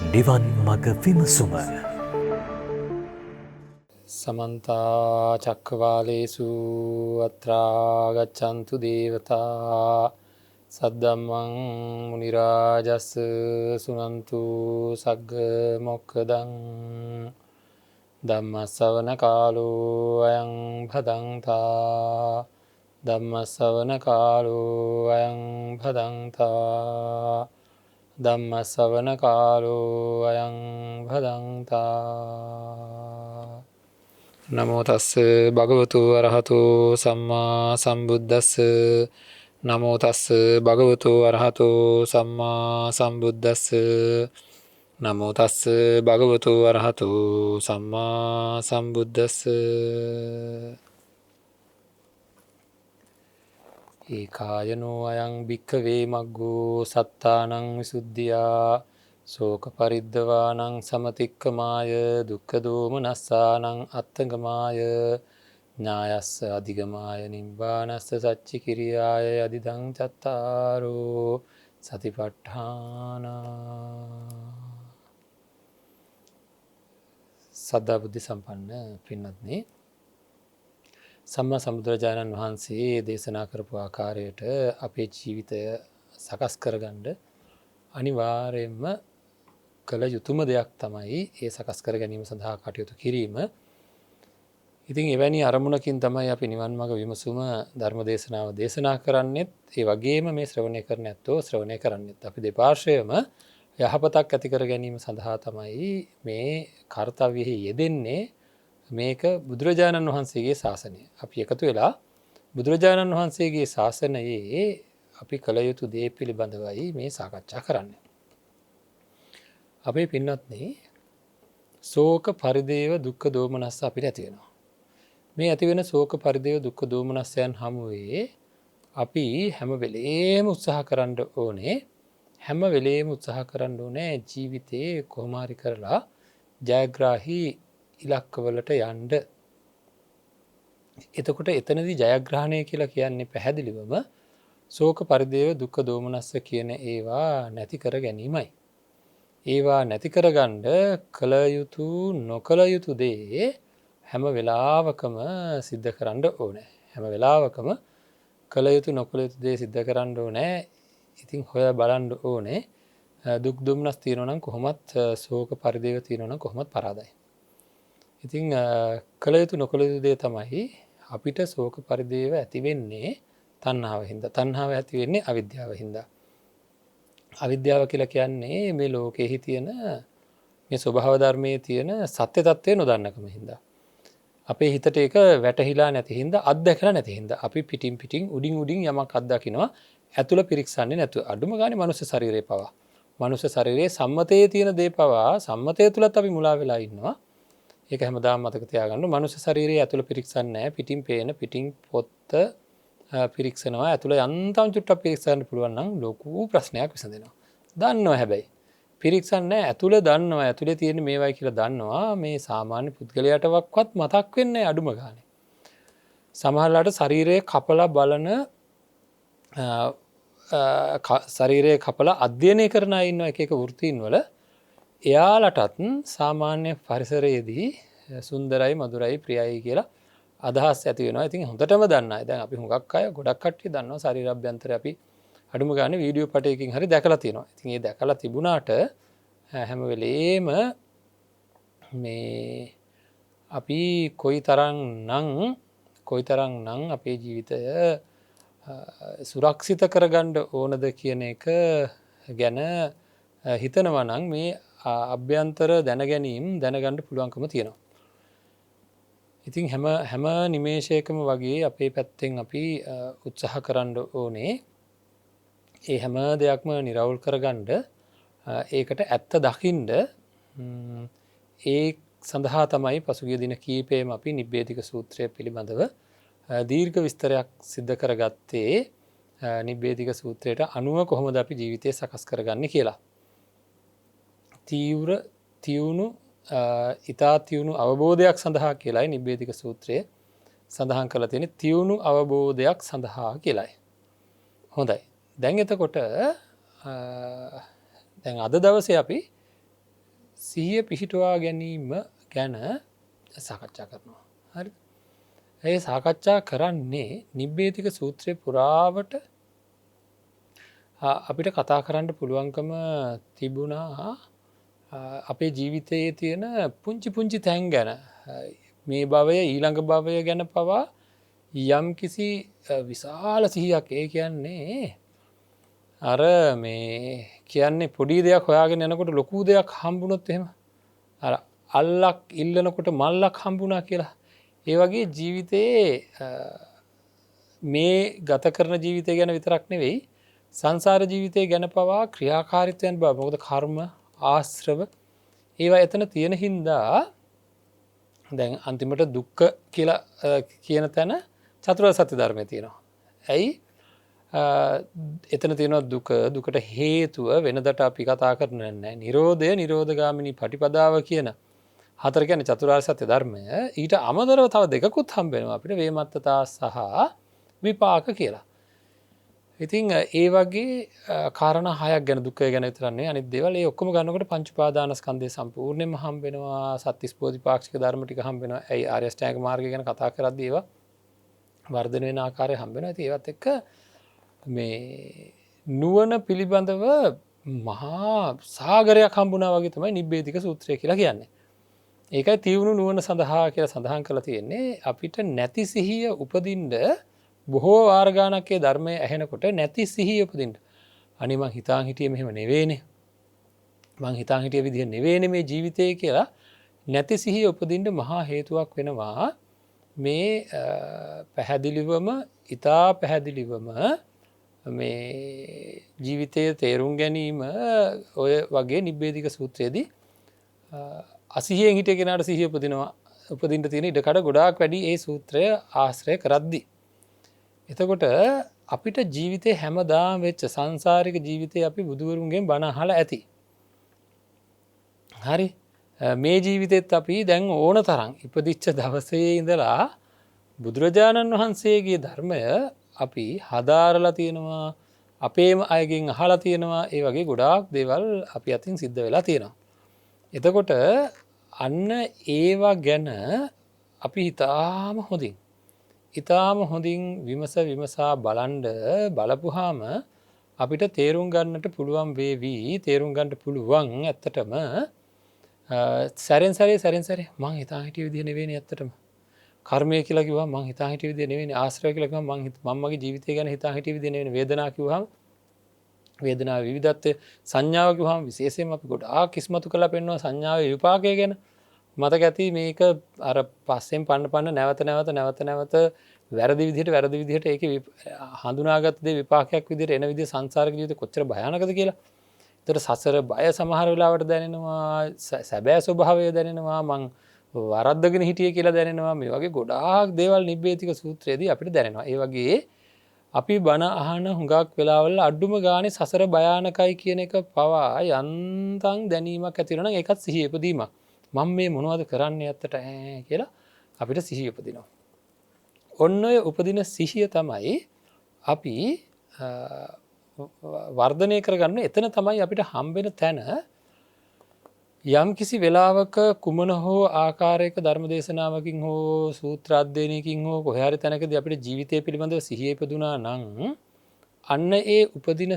නිවන් මඟ විමසුම සමන්ත චක්කවාලේසු අත්‍රා ගච්ඡන්තු දේවතා සද්දම්මං මුනි රාජස් සුනන්තු සග්ග මොක්ඛදං ධම්ම ශ්‍රවණ කාලෝ අයං භදංතා ධම්ම ශ්‍රවණ කාලෝ අයං භදංතා ධම්ම ශ්‍රවණ කාලෝ අයං භදංතා නමෝ තස්ස භගවතු අරහතෝ සම්මා සම්බුද්දස්ස නමෝ තස්ස භගවතු අරහතෝ සම්මා සම්බුද්දස්ස නමෝ තස්ස භගවතු අරහතෝ සම්මා සම්බුද්දස්ස ඒකායනෝ අයං භික්ඛවේ මග්ගෝ සත්තානං විසුද්ධියා ශෝක පරිද්දවානං සමතික්කමාය දුක්ඛ දෝමනස්සානං අත්තගමාය ඥායස්ස අධිගමාය නිබ්බානස්ස සච්චි කිරියාය අදිදං චත්තාරෝ සතිපට්ඨාන සද්ධා බුද්ධ සම්පන්න පින්වත්නි සම්මා සම්බුදුරජාණන් වහන්සේ දේශනා කරපු ආකාරයට අපේ ජීවිතය සකස් කරගන්න අනිවාර්යයෙන්ම කළ යුතුම දෙයක් තමයි ඒ සකස් කර ගැනීම සඳහා කටයුතු කිරීම. ඉතින් එවැනි අරමුණකින් තමයි අපි නිවන් මඟ විමසුම ධර්ම දේශනාව දේශනා කරන්නෙත් ඒ වගේම මේ ශ්‍රවණය කරන ඇත්තෝ ශ්‍රවණය කරන්නෙත් අපි දෙපාර්ශ්වයම යහපතක් ඇති කර ගැනීම සඳහා තමයි මේ කාර්යයෙහි යෙදෙන්නේ. මේක බුදුරජාණන් වහන්සේගේ ශාසනය. අපි එකතු වෙලා බුදුරජාණන් වහන්සේගේ ශාසනයේ අපි කළ යුතු දේ පිළිබඳවයි මේ සාකච්ඡා කරන්නේ. අපේ පින්වත්නි ශෝක පරිදේව දුක්ඛ දෝමනස්ස අපිට ඇති වෙනවා. මේ ඇති වෙන ශෝක පරිදේව දුක්ඛ දෝමනස්සයන් හමුවේ අපි හැම වෙලේම උත්සාහ කරන්න ඕනේ. හැම වෙලේම උත්සාහ කරන්න ඕනේ ජීවිතේ කොහොම හරි කරලා ජයග්‍රාහී ඉලක්කවලට යන්න. එතකොට එතනදී ජයග්‍රහණය කියලා කියන්නේ පැහැදිලිවම ශෝක පරිදේව දුක්ඛ දෝමනස්ස කියන ඒවා නැති කර ගැනීමයි. ඒවා නැති කරගන්න කළ යුතු නොකළ යුතු දේ හැම වෙලාවකම සිද්ධ කරන්න ඕනේ. හැම වෙලාවකම කළ යුතු නොකළ යුතු දේ සිද්ධ කරන්න ඕනේ. ඉතින් හොය බලන්න ඕනේ දුක් දුම්නස් තියෙනවා නම් කොහොමත් ශෝක පරිදේව තියෙනවා නම් කොහොමත් පරාදයි. ඉතින් කළ යුතු නොකළ යුතු දේ තමයි අපිට ශෝක පරිදේව ඇති වෙන්නේ තණ්හාව හින්දා. තණ්හාව ඇති වෙන්නේ අවිද්‍යාව හින්දා. අවිද්‍යාව කියලා කියන්නේ මේ ලෝකෙහි තියෙන මේ ස්වභාව ධර්මයේ තියෙන සත්‍ය తත්වය නොදන්නකම හින්දා. අපේ හිතට ඒක වැටහිලා නැති හින්දා අත්දැකලා නැති හින්දා අපි පිටින් උඩින් යමක් අත්දකිනවා ඇතුළ පිරික්සන්නේ නැතුව. අඩුම ගානේ මනුස්ස ශරීරේ පවා. මනුස්ස ශරීරයේ සම්මතයේ තියෙන දේ පවා සම්මතය තුලත් අපි මුලා වෙලා ඉන්නවා. ඒක හැමදාම මතක තියාගන්න. මනුස්ස ශරීරයේ ඇතුළ පිරික්සන්නේ නැහැ. පිටින් පේන පිටින් පොත්ත පිරික්සනවා. ඇතුළ යන්තම් චුට්ටක් පිරික්සන්න පුළුවන් නම් ලොකු ප්‍රශ්නයක් විසඳෙනවා. දන්නවා හැබැයි. පිරික්සන්නේ නැහැ. ඇතුළ දන්නවා. ඇතුළේ තියෙන මේවයි කියලා දන්නවා. මේ සාමාන්‍ය පුද්ගලයාටවත් මතක් වෙන්නේ අඩුම ගානේ. සමහරලාට ශරීරයේ කපලා බලන ශරීරයේ කපලා අධ්‍යයනය කරන අය ඉන්නවා එක වෘත්තීන් වල. එයාලටත් සාමාන්‍ය පරිසරයේදී සුන්දරයි මధుරයි ප්‍රියයි කියලා අදහස් ඇති වෙනවා. ඉතින් හොඳටම දන්න අය දැන් අපි හුඟක් අය ගොඩක් කට්ටිය දන්නවා ශරීරාභ්‍යන්තරය අපි අඩුම ගානේ වීඩියෝ පටයකින් හරි දැකලා තියෙනවා. ඉතින් ඒ දැකලා තිබුණාට හැම වෙලේම මේ අපි කොයිතරම්නම් අපේ ජීවිතය සුරක්ෂිත කරගන්න ඕනද කියන එක ගැන හිතනවා නම් මේ අභ්‍යන්තර දැනගන්න පුළුවන්කම තියෙනවා. ඉතින් හැම නිමේෂයකම වගේ අපේ පැත්තෙන් අපි උත්සාහ කරන්න ඕනේ ඒ හැම දෙයක්ම නිරවුල් කරගන්න ඒකට ඇත්ත දකින්න. ඒ සඳහා තමයි පසුගිය දින කීපෙම අපි නිබ්බේධික සූත්‍රය පිළිබඳව දීර්ඝ විස්තරයක් සිද්ධ කරගත්තේ. නිබ්බේධික සූත්‍රයට අනුව කොහොමද අපි ජීවිතය සකස් කරගන්නේ කියලා. ඉතා තියුණු අවබෝධයක් සඳහා කියලායි නිබ්බේධික සූත්‍රයේ සඳහන් කරලා තියෙන්නේ. තියුණු අවබෝධයක් සඳහා කියලායි. හොඳයි. දැන් එතකොට දැන් අද දවසේ අපි සිහිය පිහිටුවා ගැනීම ගැන සාකච්ඡා කරනවා. හරි. ඒ සාකච්ඡා කරන්නේ නිබ්බේධික සූත්‍රය පුරාවට අපිට කතා කරන්න පුළුවන්කම තිබුණා අපේ ජීවිතයේ තියෙන පුංචි පුංචි තැන් ගැන මේ භවය ඊළඟ භවය ගැන පවා යම් කිසි විශාල සිහියක් ඒ කියන්නේ අර මේ කියන්නේ පොඩි දෙයක් හොයාගෙන යනකොට ලොකු දෙයක් හම්බුනොත් එහෙම අර අල්ලක් ඉල්ලනකොට මල්ලක් හම්බුණා කියලා ඒ වගේ ජීවිතයේ මේ ගත කරන ජීවිතය ගැන විතරක් නෙවෙයි සංසාර ජීවිතය ගැන පවා ක්‍රියාකාරීත්වයන් බව මොකද කර්ම ආශ්‍රව ඒවා එතන තියෙන හින්දා දැන් අන්තිමට දුක්ඛ කියලා කියන තැන චතුරාර්ය සත්‍ය ධර්මයේ තියෙනවා. ඇයි එතන තියෙනවා දුකට හේතුව වෙනදට අපි කතා කරන්නේ නැහැ. නිරෝධය නිරෝධගාමිනී පටිපදාව කියන හතර කියන්නේ චතුරාර්ය සත්‍ය ධර්මය. ඊට අමතරව තව දෙකකුත් හම්බ වෙනවා අපිට වේමත්තතා සහ විපාක කියලා. ඉතින් ඒ වගේ කාරණා හයක් ගැන දුක්ඛය ගැන විතරක් නෙවෙයි අනිත් දේවල් ඒ ඔක්කොම ගන්නකොට පංච උපාදානස්කන්ධය සම්පූර්ණයෙන්ම හම්බ වෙනවා. සත්‍තිස් බෝධිපාක්ෂික ධර්ම ටික හම්බ වෙනවා. ඒ ආර්ය අෂ්ටාංග මාර්ගය ගැන කතා කරද්දී ඒවා වර්ධනය වෙන ආකාරය හම්බ වෙනවා. ඉතින් ඒවත් එක්ක මේ නුවණ පිළිබඳව මහා සාගරයක් හම්බුණා වගේ තමයි නිබ්බේධික සූත්‍රය කියලා කියන්නේ. ඒකයි තියුණු නුවණ සඳහා කියලා සඳහන් කරලා තියෙන්නේ අපිට නැති සිහිය උපදින්න බොහෝ වාර ගානක් ඒ ධර්මය ඇහෙනකොට නැති සිහිය උපදින්න. අනේ මං හිතාන් හිටියේ මෙහෙම නෙවෙයිනේ. මං හිතාන් හිටිය විදිහ නෙවෙයිනේ මේ ජීවිතය කියලා නැති සිහිය උපදින්න මහා හේතුවක් වෙනවා. මේ පැහැදිලිවම ඊටා පැහැදිලිවම මේ ජීවිතයේ තේරුම් ගැනීම ඔය වගේ නිබ්බේධික සූත්‍රයේදී අසිහියෙන් හිටිය කෙනාට සිහිය උපදින්න තියෙන ඉඩකඩ ගොඩාක් වැඩි ඒ සූත්‍රය ආශ්‍රය කරද්දී. එතකොට අපිට ජීවිතේ හැමදාම වෙච්ච සංසාරික ජීවිතේ අපි බුදුවරුන්ගෙන් බණ අහලා ඇති. හරි. මේ ජීවිතෙත් අපි දැන් ඕන තරම් ඉපදිච්ච දවසේ ඉඳලා බුදුරජාණන් වහන්සේගේ ධර්මය අපි හදාරලා තියෙනවා. අපේම අයගෙන් අහලා තියෙනවා. ඒ වගේ ගොඩාක් දේවල් අපි අතින් සිද්ධ වෙලා තියෙනවා. එතකොට අන්න ඒවා ගැන අපි ඉතාම හොඳින් විමසා බලන්ඩ බලපුහාම අපිට තේරුම් ගන්නට පුළුවන් වේවි තේරුම් ගන්නට පුළුවන් ඇත්තටම සැරෙන් සැරේ මං හිතා හිටිය විදිහ නෙවෙයි ඇත්තටම කර්මය කියලා කිව්වම මං හිතා හිටිය විදිහ නෙවෙයි ආශ්‍රය කියලා කිව්වම මං මගේ ජීවිතය ගැන හිතා හිටිය විදිහ නෙවෙයි වේදනාව කිව්වම වේදනාවේ විවිධත්වය සංඥාව කිව්වම විශේෂයෙන්ම අපි ගොඩාක් ඉස්මතු කරලා පෙන්වනවා සංඥාවේ විපාකය ගැන මතක ඇති මේක අර පස්සෙන් පන්න නැවත වැරදි විදිහට ඒක හඳුනාගත් දේ විපාකයක් විදිහට එන විදිහ සංසාරික ජීවිතේ කොච්චර භයානකද කියලා. ඒතර සසර බය සමහර වෙලාවට දැනෙනවා, සැබෑ ස්වභාවය දැනෙනවා, මං වරද්දගෙන හිටියේ කියලා දැනෙනවා. මේ වගේ ගොඩාක් දේවල් නිබ්බේධික සූත්‍රයේදී අපිට දැනෙනවා. ඒ වගේ අපි බණ අහන හුඟක් වෙලාවල අඩුම ගානේ සසර භයානකයි කියන එක පවා යන්තම් දැනීමක් ඇති වෙනවා නම් ඒකත් සිහිය උපදීමක්. මම මේ මොනවද කරන්නේ ඇත්තට කියලා අපිට සිහිය උපදිනවා. ඔන්න ඔය උපදින සිහිය තමයි අපි වර්ධනය කරගන්න. එතන තමයි අපිට හම්බෙන තැන යම් කිසි වෙලාවක කුමන හෝ ආකාරයක ධර්ම දේශනාවකින් හෝ සූත්‍ර අධ්‍යයනයකින් හෝ කොහේ හරි තැනකදී අපිට ජීවිතය පිළිබඳව සිහිය ඉපදුනා නම් අන්න ඒ උපදින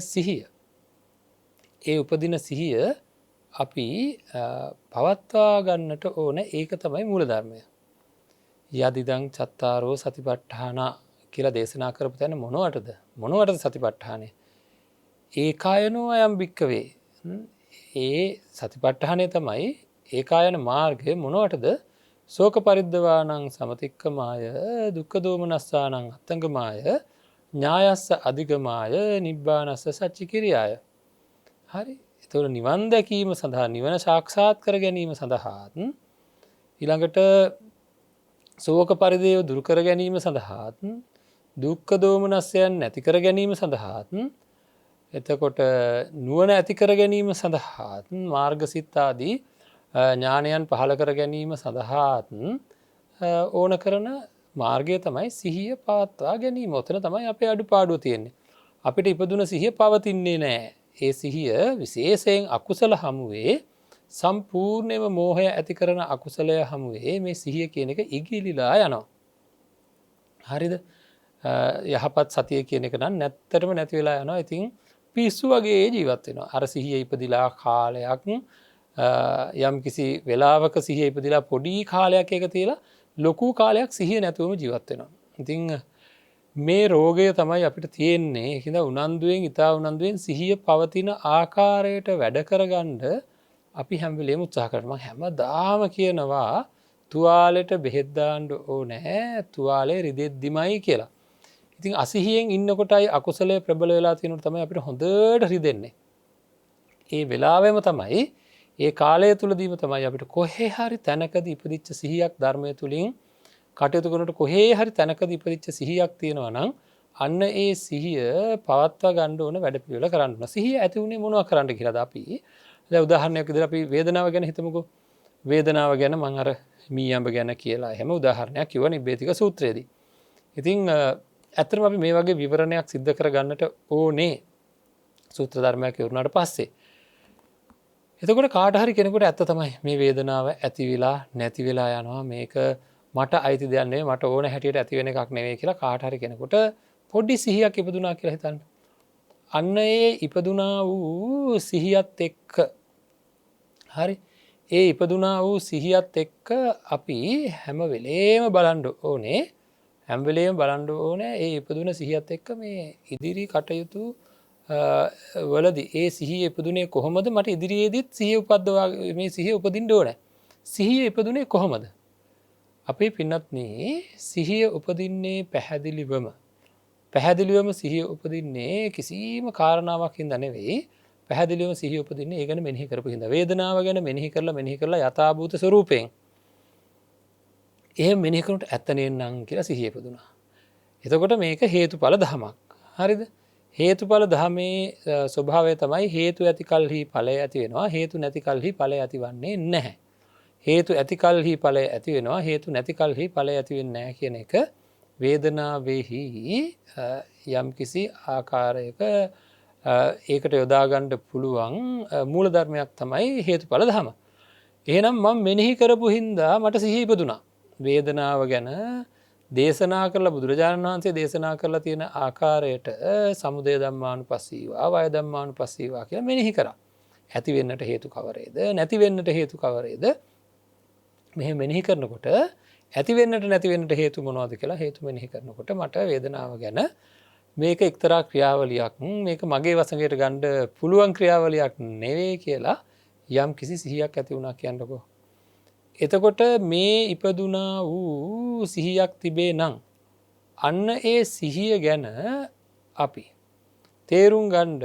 සිහිය අපි පවත්වා ගන්නට ඕන. ඒක තමයි මූල ධර්මය. යදිදං චත්තාරෝ සතිපට්ඨාන කියලා දේශනා කරපු තැන මොනවටද සතිපට්ඨානය? ඒකායනෝ අයම් භික්කවේ. ඒ සතිපට්ඨානය තමයි ඒකායන මාර්ගය. මොනවටද? ශෝක පරිද්දවානං සමතික්කමාය දුක්ඛ දෝමනස්සානං අත්තංගමාය ඥායස්ස අධිගමාය නිබ්බානස්ස සච්චිකිරියාය. හරි. ඒතකොට නිවන් දැකීම සඳහා නිවන සාක්ෂාත් කර ගැනීම සඳහා ඊළඟට ශෝක පරිදේව දුරු කර ගැනීම සඳහා දුක්ඛ දෝමනස්යන් නැති කර ගැනීම සඳහා එතකොට නුවණ ඇති කර ගැනීම සඳහා මාර්ගසිත ආදී ඥානයන් පහළ කර ගැනීම සඳහා ඕන කරන මාර්ගය තමයි සිහිය පවත්වා ගැනීම. ඔතන තමයි අපේ අඩුපාඩුව තියෙන්නේ. අපිට ඉපදුන සිහිය පවතින්නේ නැහැ. ඒ සිහිය විශේෂයෙන් අකුසල හමුවේ සම්පූර්ණයම මෝහය ඇති කරන අකුසලය හමුවේ මේ සිහිය කියන එක ඉගිලිලා යනවා. හරිද? යහපත් සතිය කියන එක නම් නැත්තටම නැති වෙලා යනවා. ඉතින් පිස්සු වගේ ජීවත් වෙනවා. අර සිහිය ඉපදිලා කාලයක් යම් කිසි වෙලාවක සිහිය ඉපදිලා පොඩි කාලයක් එක තියලා ලොකු කාලයක් සිහිය නැතුවම ජීවත් වෙනවා. ඉතින් මේ රෝගය තමයි අපිට තියෙන්නේ. හිඳ උනන්දුවෙන් ඉතා උනන්දුවෙන් සිහිය පවතින ආකාරයට වැඩ කරගන්න අපි හැම වෙලේම උත්සාහ කරනවා. හැමදාම කියනවා තුවාලෙට බෙහෙත් දාන්න ඕනේ තුවාලේ රිදෙද්දිමයි කියලා. ඉතින් අසිහියෙන් ඉන්නකොටයි අකුසලයේ ප්‍රබල වෙලා තියෙනකොට තමයි අපිට හොඳට රිදෙන්නේ. ඒ වෙලාවෙම තමයි ඒ කාලය තුලදීම තමයි අපිට කොහේ හරි තැනකදී ඉපදිච්ච සිහියක් ධර්මය තුලින් කටයුතු කරනකොට කොහේ හරි තැනකදී ඉපදිච්ච සිහියක් තියෙනවා නම් අන්න ඒ සිහිය පවත්වා ගන්න ඕන වැඩපිළිවෙල කරන්න ඕන. සිහිය ඇති උනේ මොනවා කරන්න කියලාද අපි? දැන් උදාහරණයක් විදිහට අපි වේදනාව ගැන හිතමුකෝ. වේදනාව ගැන මම අර මීයඹ ගැන කියලා එහෙම උදාහරණයක් කිව්වා නිබ්බේධික සූත්‍රයේදී. ඉතින් ඇත්තටම අපි මේ වගේ විවරණයක් සිද්ධ කරගන්නට ඕනේ සූත්‍ර ධර්මයක් ඉවරනාට පස්සේ. එතකොට කාට හරි කෙනෙකුට ඇත්ත තමයි මේ වේදනාව ඇති වෙලා නැති වෙලා යනවා මේක මට අයිති දෙයක් නෙවෙයි මට ඕන හැටියට ඇති වෙන එකක් නෙවෙයි කියලා කාට හරි කෙනෙකුට පොඩි සිහියක් ඉපදුනා කියලා හිතන්න. අන්න ඒ ඉපදුනා වූ සිහියත් එක්ක හරි ඒ ඉපදුනා වූ සිහියත් එක්ක අපි හැම වෙලේම බලන්න ඕනේ හැම වෙලේම බලන්න ඕනේ ඒ ඉපදුන සිහියත් එක්ක මේ ඉදිරි කටයුතු වලදී ඒ සිහිය ඉපදුනේ කොහොමද මට ඉදිරියේදීත් සිහිය උපද්දවා මේ සිහිය උපදින්න ඕනේ. සිහිය ඉපදුනේ කොහොමද? අපේ පින්වත්නි සිහිය උපදින්නේ පැහැදිලිවම සිහිය උපදින්නේ කිසිම කාරණාවක් හින්දා නෙවෙයි. පැහැදිලිවම සිහිය උපදින්නේ ඒ ගැන මෙනෙහි කරපු හින්දා. වේදනාව ගැන මෙනෙහි කරලා යථාභූත ස්වરૂපයෙන් එහෙම මෙනෙහි කරනකොට ඇත්ත නේනම් කියලා සිහිය ඉපදුනා. එතකොට මේක හේතුඵල ධමයක්. හරිද? හේතුඵල ධමේ ස්වභාවය තමයි හේතු ඇති කල්හි ඵලය ඇති වෙනවා හේතු නැති කල්හි ඵලය ඇතිවන්නේ නැහැ. හේතු ඇති කල්හි ඵලය ඇති වෙනවා හේතු නැති කල්හි ඵලය ඇති වෙන්නේ නැහැ කියන එක වේදනාවෙහි යම් කිසි ආකාරයක ඒකට යොදා ගන්න පුළුවන් මූල ධර්මයක් තමයි හේතුඵල ධම. එහෙනම් මම මෙනෙහි කරපු හින්දා මට සිහිය ඉපදුනා. වේදනාව ගැන දේශනා කරලා බුදුරජාණන් වහන්සේ දේශනා කරලා තියෙන ආකාරයට සමුදය ධම්මානුපස්සීවා වය ධම්මානුපස්සීවා කියලා මෙනෙහි කරා. ඇති වෙන්නට හේතු කවරේද නැති වෙන්නට හේතු කවරේද? මෙහෙම මෙනෙහි කරනකොට ඇති වෙන්නට නැති වෙන්නට හේතු මොනවද කියලා හේතු මෙනෙහි කරනකොට මට වේදනාව ගැන මේක එක්තරා ක්‍රියාවලියක් මේක මගේ වසඟයට ගන්න පුළුවන් ක්‍රියාවලියක් නෙවෙයි කියලා යම් කිසි සිහියක් ඇති වුණා කියන්නකෝ. එතකොට මේ ඉපදුනා වූ සිහියක් තිබේ නම් අන්න ඒ සිහිය ගැන අපි තේරුම් ගන්න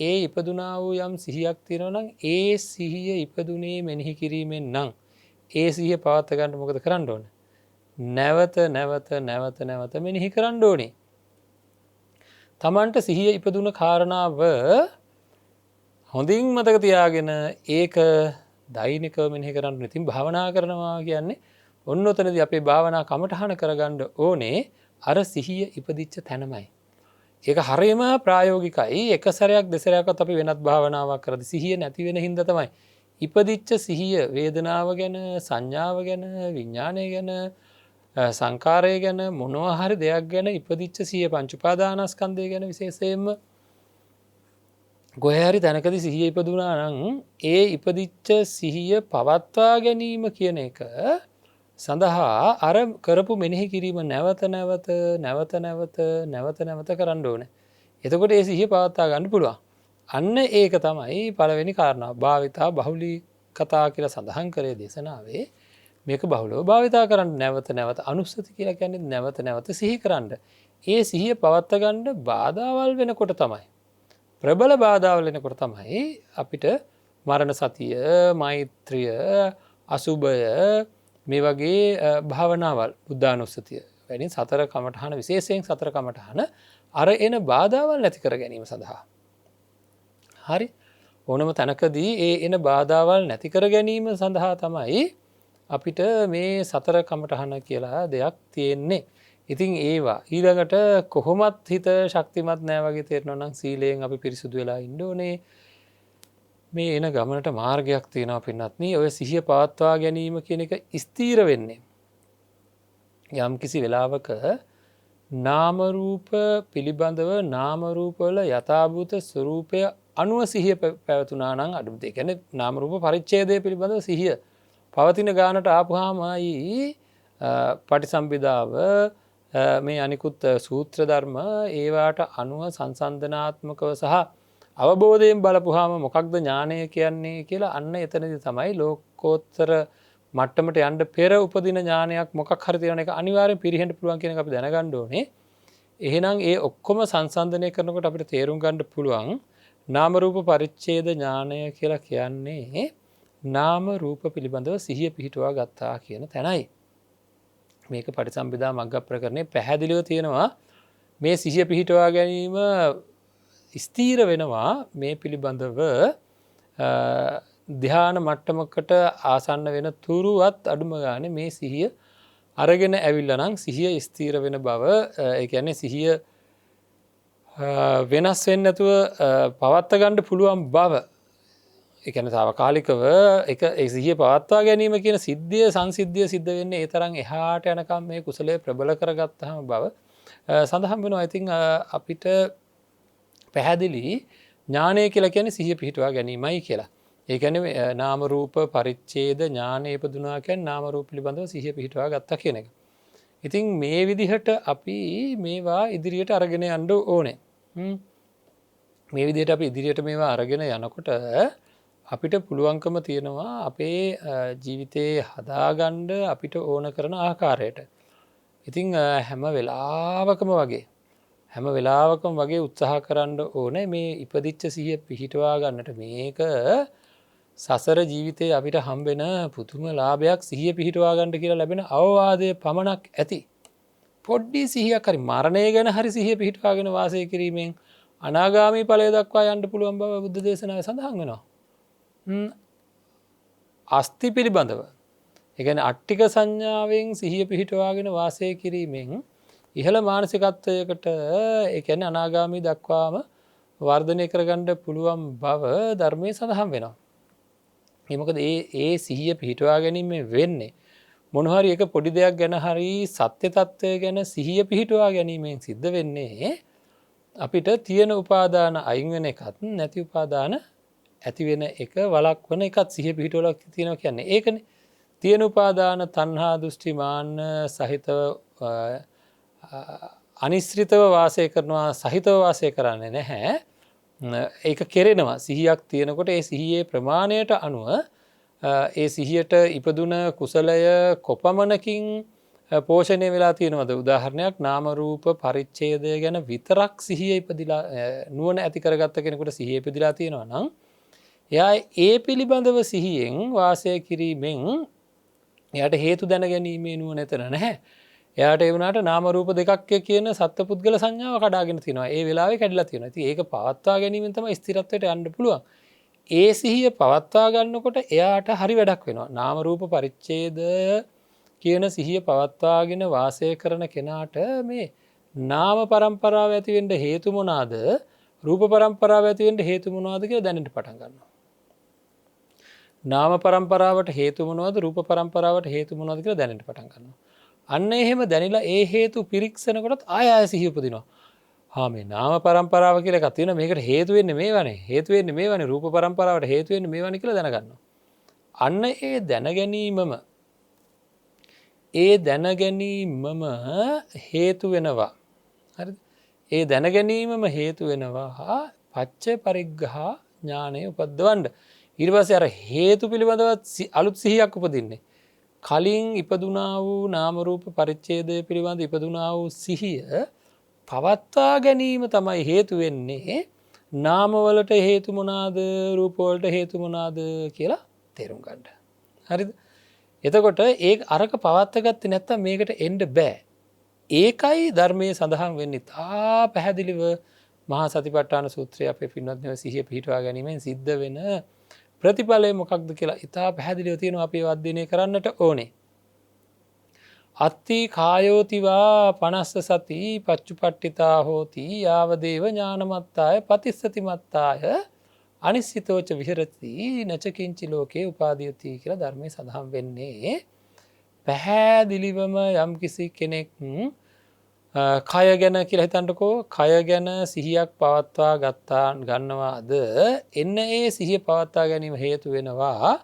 ඒ ඉපදුනා වූ යම් සිහියක් තියෙනවා නම් ඒ සිහිය ඉපදුනේ මෙනෙහි කිරීමෙන් නම් ඒ සිහිය පවත්වා ගන්න මොකද කරන්න ඕන? නැවත මෙනෙහි කරන්න ඕනේ. තමන්ට සිහිය ඉපදුන කාරණාව හොඳින් මතක තියාගෙන ඒක දෛනිකව මෙනෙහි කරන්න ඕනේ. ඉතින් භාවනා කරනවා කියන්නේ ඔන්න ඔතනදී අපේ භාවනා කමටහන කරගන්න ඕනේ අර සිහිය ඉපදිච්ච තැනමයි. ඒක හරියම ප්‍රායෝගිකයි. එක සැරයක් දෙසරයක්වත් අපි වෙනත් භාවනාවක් කරද්දී සිහිය නැති වෙන හින්දා තමයි ඉපදිච්ච සිහිය වේදනාව ගැන සංඥාව ගැන විඥානය ගැන සංකාරය ගැන මොනවා හරි දෙයක් ගැන ඉපදිච්ච සිහිය පංච උපාදානස්කන්ධය ගැන විශේෂයෙන්ම කොහේ හරි තැනකදී සිහිය ඉපදුනා නම් ඒ ඉපදිච්ච සිහිය පවත්වා ගැනීම කියන එක සඳහා අර කරපු මෙනෙහි කිරීම නැවත නැවත කරන්න ඕනේ. එතකොට ඒ සිහිය පවත්වා ගන්න පුළුවන්. අන්න ඒක තමයි පළවෙනි කාරණාව. භාවිතා බහුලී කතා කියලා සඳහන් කරේ දේශනාවේ මේක බහුලව භාවිතා කරන්න නැවත අනුස්සති කියලා කියන්නේ නැවත සිහි කරන්න. ඒ සිහිය පවත්වා ගන්න බාධාවල් වෙනකොට තමයි ප්‍රබල බාධාවල් වෙනකොට තමයි අපිට මරණ සතිය, මෛත්‍රිය, අසුභය මේ වගේ භාවනාවල් බුද්ධානුස්සතිය වැනි සතර කමඨහන විශේෂයෙන් සතර කමඨහන අර එන බාධාවල් නැති කර ගැනීම සඳහා. හරි ඕනම තැනකදී ඒ එන බාධාවල් නැති කර ගැනීම සඳහා තමයි අපිට මේ සතර කමඨහන කියලා දෙයක් තියෙන්නේ. ඉතින් ඒවා ඊළඟට කොහොමත් හිත ශක්තිමත් නෑ වගේ තේරෙනවා නම් සීලයෙන් අපි පිරිසුදු වෙලා ඉන්න ඕනේ. මේ එන ගමනට මාර්ගයක් තියෙනවා පින්නත්නි. ඔය සිහිය පවත්වා ගැනීම කියන එක ස්ථීර වෙන්නේ යම් කිසි වෙලාවක නාමරූප පිළිබඳව නාමරූපවල යථාභූත ස්වරූපය අනුව සිහිය පැවතුනා නම් අඩුම ඒ කියන්නේ නාමරූප පරිච්ඡේදය පිළිබඳව සිහිය පවතින ගානට ආපුහාමයි පටිසම්භිදාව මේ අනිකුත් සූත්‍ර ධර්ම ඒවාට අනුව සංසන්දනාත්මකව සහ අවබෝධයෙන් බලපුහාම මොකක්ද ඥානය කියන්නේ කියලා අන්න එතනදි තමයි ලෝකෝත්තර මට්ටමට යන්න පෙර උපදින ඥානයක් මොකක් හරි තියෙන එක අනිවාර්යෙන් පිරිහෙන්න පුළුවන් කියන එක අපි දැනගන්න ඕනේ. එහෙනම් ඒ ඔක්කොම සංසන්දනය කරනකොට අපිට තේරුම් ගන්න පුළුවන් නාම රූප පරිච්ඡේද ඥානය කියලා කියන්නේ නාම රූප පිළිබඳව සිහිය පිහිටුවා ගත්තා කියන තැනයි. මේක පටිසම්භිදා මග්ග ප්‍රකරණේ පැහැදිලිව තියෙනවා මේ සිහිය පිහිටුවා ගැනීම ස්ථීර වෙනවා මේ පිළිබඳව ධ්‍යාන මට්ටමකට ආසන්න වෙන තුරුවත් අඩුම ගානේ මේ සිහිය අරගෙන ඇවිල්ලා නම් සිහිය ස්ථීර වෙන බව ඒ කියන්නේ සිහිය වෙනස් වෙන්නේ නැතුව පවත්වා ගන්න පුළුවන් බව ඒ කියන්නේ తాවකාලිකව ඒ සිහිය පවත්වා ගැනීම කියන සිද්ධිය සංසිද්ධිය සිද්ධ වෙන්නේ ඒ තරම් එහාට යනකම් මේ කුසලයේ ප්‍රබල කරගත්තාම බව සඳහන් වෙනවා. ඉතින් අපිට පැහැදිලි ඥානය කියලා කියන්නේ සිහිය පිහිටුවා ගැනීමයි කියලා. ඒ කියන්නේ නාම රූප පරිච්ඡේද ඥානය ඉපදුනා කියන්නේ නාම රූප පිළිබඳව සිහිය පිහිටුවා ගත්තා කියන එක. ඉතින් මේ විදිහට අපි මේවා ඉදිරියට අරගෙන යන්න ඕනේ. මේ විදිහට අපි ඉදිරියට මේවා අරගෙන යනකොට අපිට පුළුවන්කම තියෙනවා අපේ ජීවිතේ හදාගන්න අපිට ඕන කරන ආකාරයට. ඉතින් හැම වෙලාවකම වගේ උත්සාහ කරන්න ඕනේ මේ ඉපදිච්ච සිහිය පිහිටවා ගන්නට. මේක සසර ජීවිතේ අපිට හම්බෙන පුදුම ලාභයක් සිහිය පිහිටවා ගන්න කියලා ලැබෙන අවවාදය පමණක් ඇති. පොඩ්ඩි සිහියක් හරි මරණය ගැන හරි සිහිය පිහිටවාගෙන වාසය කිරීමෙන් අනාගාමී ඵලය දක්වා යන්න පුළුවන් බව බුද්ධ දේශනාවේ සඳහන් වෙනවා. අස්ති පිළිබඳව ඒ කියන්නේ අට්ටික සංඥාවෙන් සිහිය පිහිටවාගෙන වාසය කිරීමෙන් ඉහළ මානසිකත්වයකට ඒ කියන්නේ අනාගාමී දක්වාම වර්ධනය කරගන්න පුළුවන් බව ධර්මයේ සඳහන් වෙනවා. මොකද ඒ සිහිය පිහිටවා ගැනීම වෙන්නේ මොන හරි එක පොඩි දෙයක් ගැන හරි සත්‍ය తත්වය ගැන සිහිය පිහිටවා ගැනීමෙන් සිද්ධ වෙන්නේ අපිට තියෙන උපාදාන අයින් වෙන එකත් නැති උපාදාන ඇති වෙන එක වළක්වන එකත් සිහිය පිහිටවලා තියෙනවා කියන්නේ ඒකනේ. තියෙන උපාදාන තණ්හා දෘෂ්ටි මාන්න සහිතව අනිශ්චිතව වාසය කරනවා සහිතව වාසය කරන්නේ නැහැ. ඒක කෙරෙනවා සිහියක් තියෙනකොට ඒ සිහියේ ප්‍රමාණයට අනුව ඒ සිහියට ඉපදුන කුසලය කොපමණකින් පෝෂණය වෙලා තියෙනවද? උදාහරණයක් නාම රූප පරිච්ඡේදය ගැන විතරක් සිහිය ඉපදිලා නුවණ ඇති කරගත්ත කෙනෙකුට සිහිය ඉපදිලා තියෙනවා නම් එයා ඒ පිළිබඳව සිහියෙන් වාසය කිරීමෙන් එයාට හේතු දැනගැනීමේ නුවණ එතන නැහැ. එයාට ඒ වුණාට නාම රූප දෙකක් කියන සත්පුද්ගල සංඥාව කඩාගෙන තියෙනවා. ඒ වෙලාවේ කැඩිලා තියෙනවා. ඉතින් ඒක පවත්වා ගැනීමෙන් තමයි ස්ථිරත්වයට යන්න පුළුවන්. ඒ සිහිය පවත්වා ගන්නකොට එයාට හරි වැඩක් වෙනවා. නාම රූප පරිච්ඡේදය කියන සිහිය පවත්වාගෙන වාසය කරන කෙනාට මේ නාම પરම්පරාව ඇති වෙන්න හේතු මොනවාද? රූප પરම්පරාව ඇති වෙන්න හේතු මොනවාද කියලා දැනෙන්න පටන් ගන්නවා. නාම પરම්පරාවට හේතු මොනවද? රූප પરම්පරාවට හේතු මොනවද කියලා දැනෙන්න පටන් ගන්නවා. අන්න එහෙම දැනিলা ඒ හේතු පිරික්සනකොටත් ආය සිහිය උපදිනවා. මේ නාම પરම්පරාව කියලා එකක් තියෙනවා. මේකට හේතු වෙන්නේ මේවනේ. හේතු වෙන්නේ මේවනේ. රූප પરම්පරාවට හේතු වෙන්නේ මේවනේ කියලා දැනගන්නවා. අන්න ඒ දැනගැනීමම හේතු වෙනවා. හරිද? ඒ දැනගැනීමම හේතු වෙනවා පච්ච පරිග්ඝහ ඥානය උපද්දවන්න. ඊට පස්සේ අර හේතු පිළිබඳව අලුත් සිහියක් උපදින්නේ. කලින් ඉපදුනා වූ නාම රූප පරිච්ඡේදය පිළිබඳ ඉපදුනා වූ සිහිය පවත්වා ගැනීම තමයි හේතු වෙන්නේ. නාම වලට හේතු මොනවාද? රූප වලට හේතු මොනවාද කියලා තේරුම් ගන්න. හරිද? එතකොට අරක පවත්වාගත්තේ නැත්තම් මේකට එන්න බෑ. ඒකයි ධර්මයේ සඳහන් වෙන්නේ. තා පැහැදිලිව මහා සතිපට්ඨාන සූත්‍රයේ අපේ පින්වත්නි සිහිය පිහිටවා ගැනීමෙන් සිද්ධ වෙන ප්‍රතිඵලය මොකක්ද කියලා ඉතා පැහැදිලිව තියෙනවා. අපි අධ්‍යයනය කරන්නට ඕනේ. අත්ති කායෝතිවා පනස්ස සති පච්චුපට්ඨිතා හෝති යාවදේව ඥානමත්තාය පතිස්සති මත්තාය අනිශ්චිතෝච විහෙරති නචකින්චි ලෝකේ උපාදීයති කියලා ධර්මයේ සඳහන් වෙන්නේ පැහැදිලිවම යම් කිසි කෙනෙක් කය ගැන කියලා හිතන්නකෝ කය ගැන සිහියක් පවත්වා ගන්නවාද එන්න ඒ සිහිය පවත්වා ගැනීම හේතු වෙනවා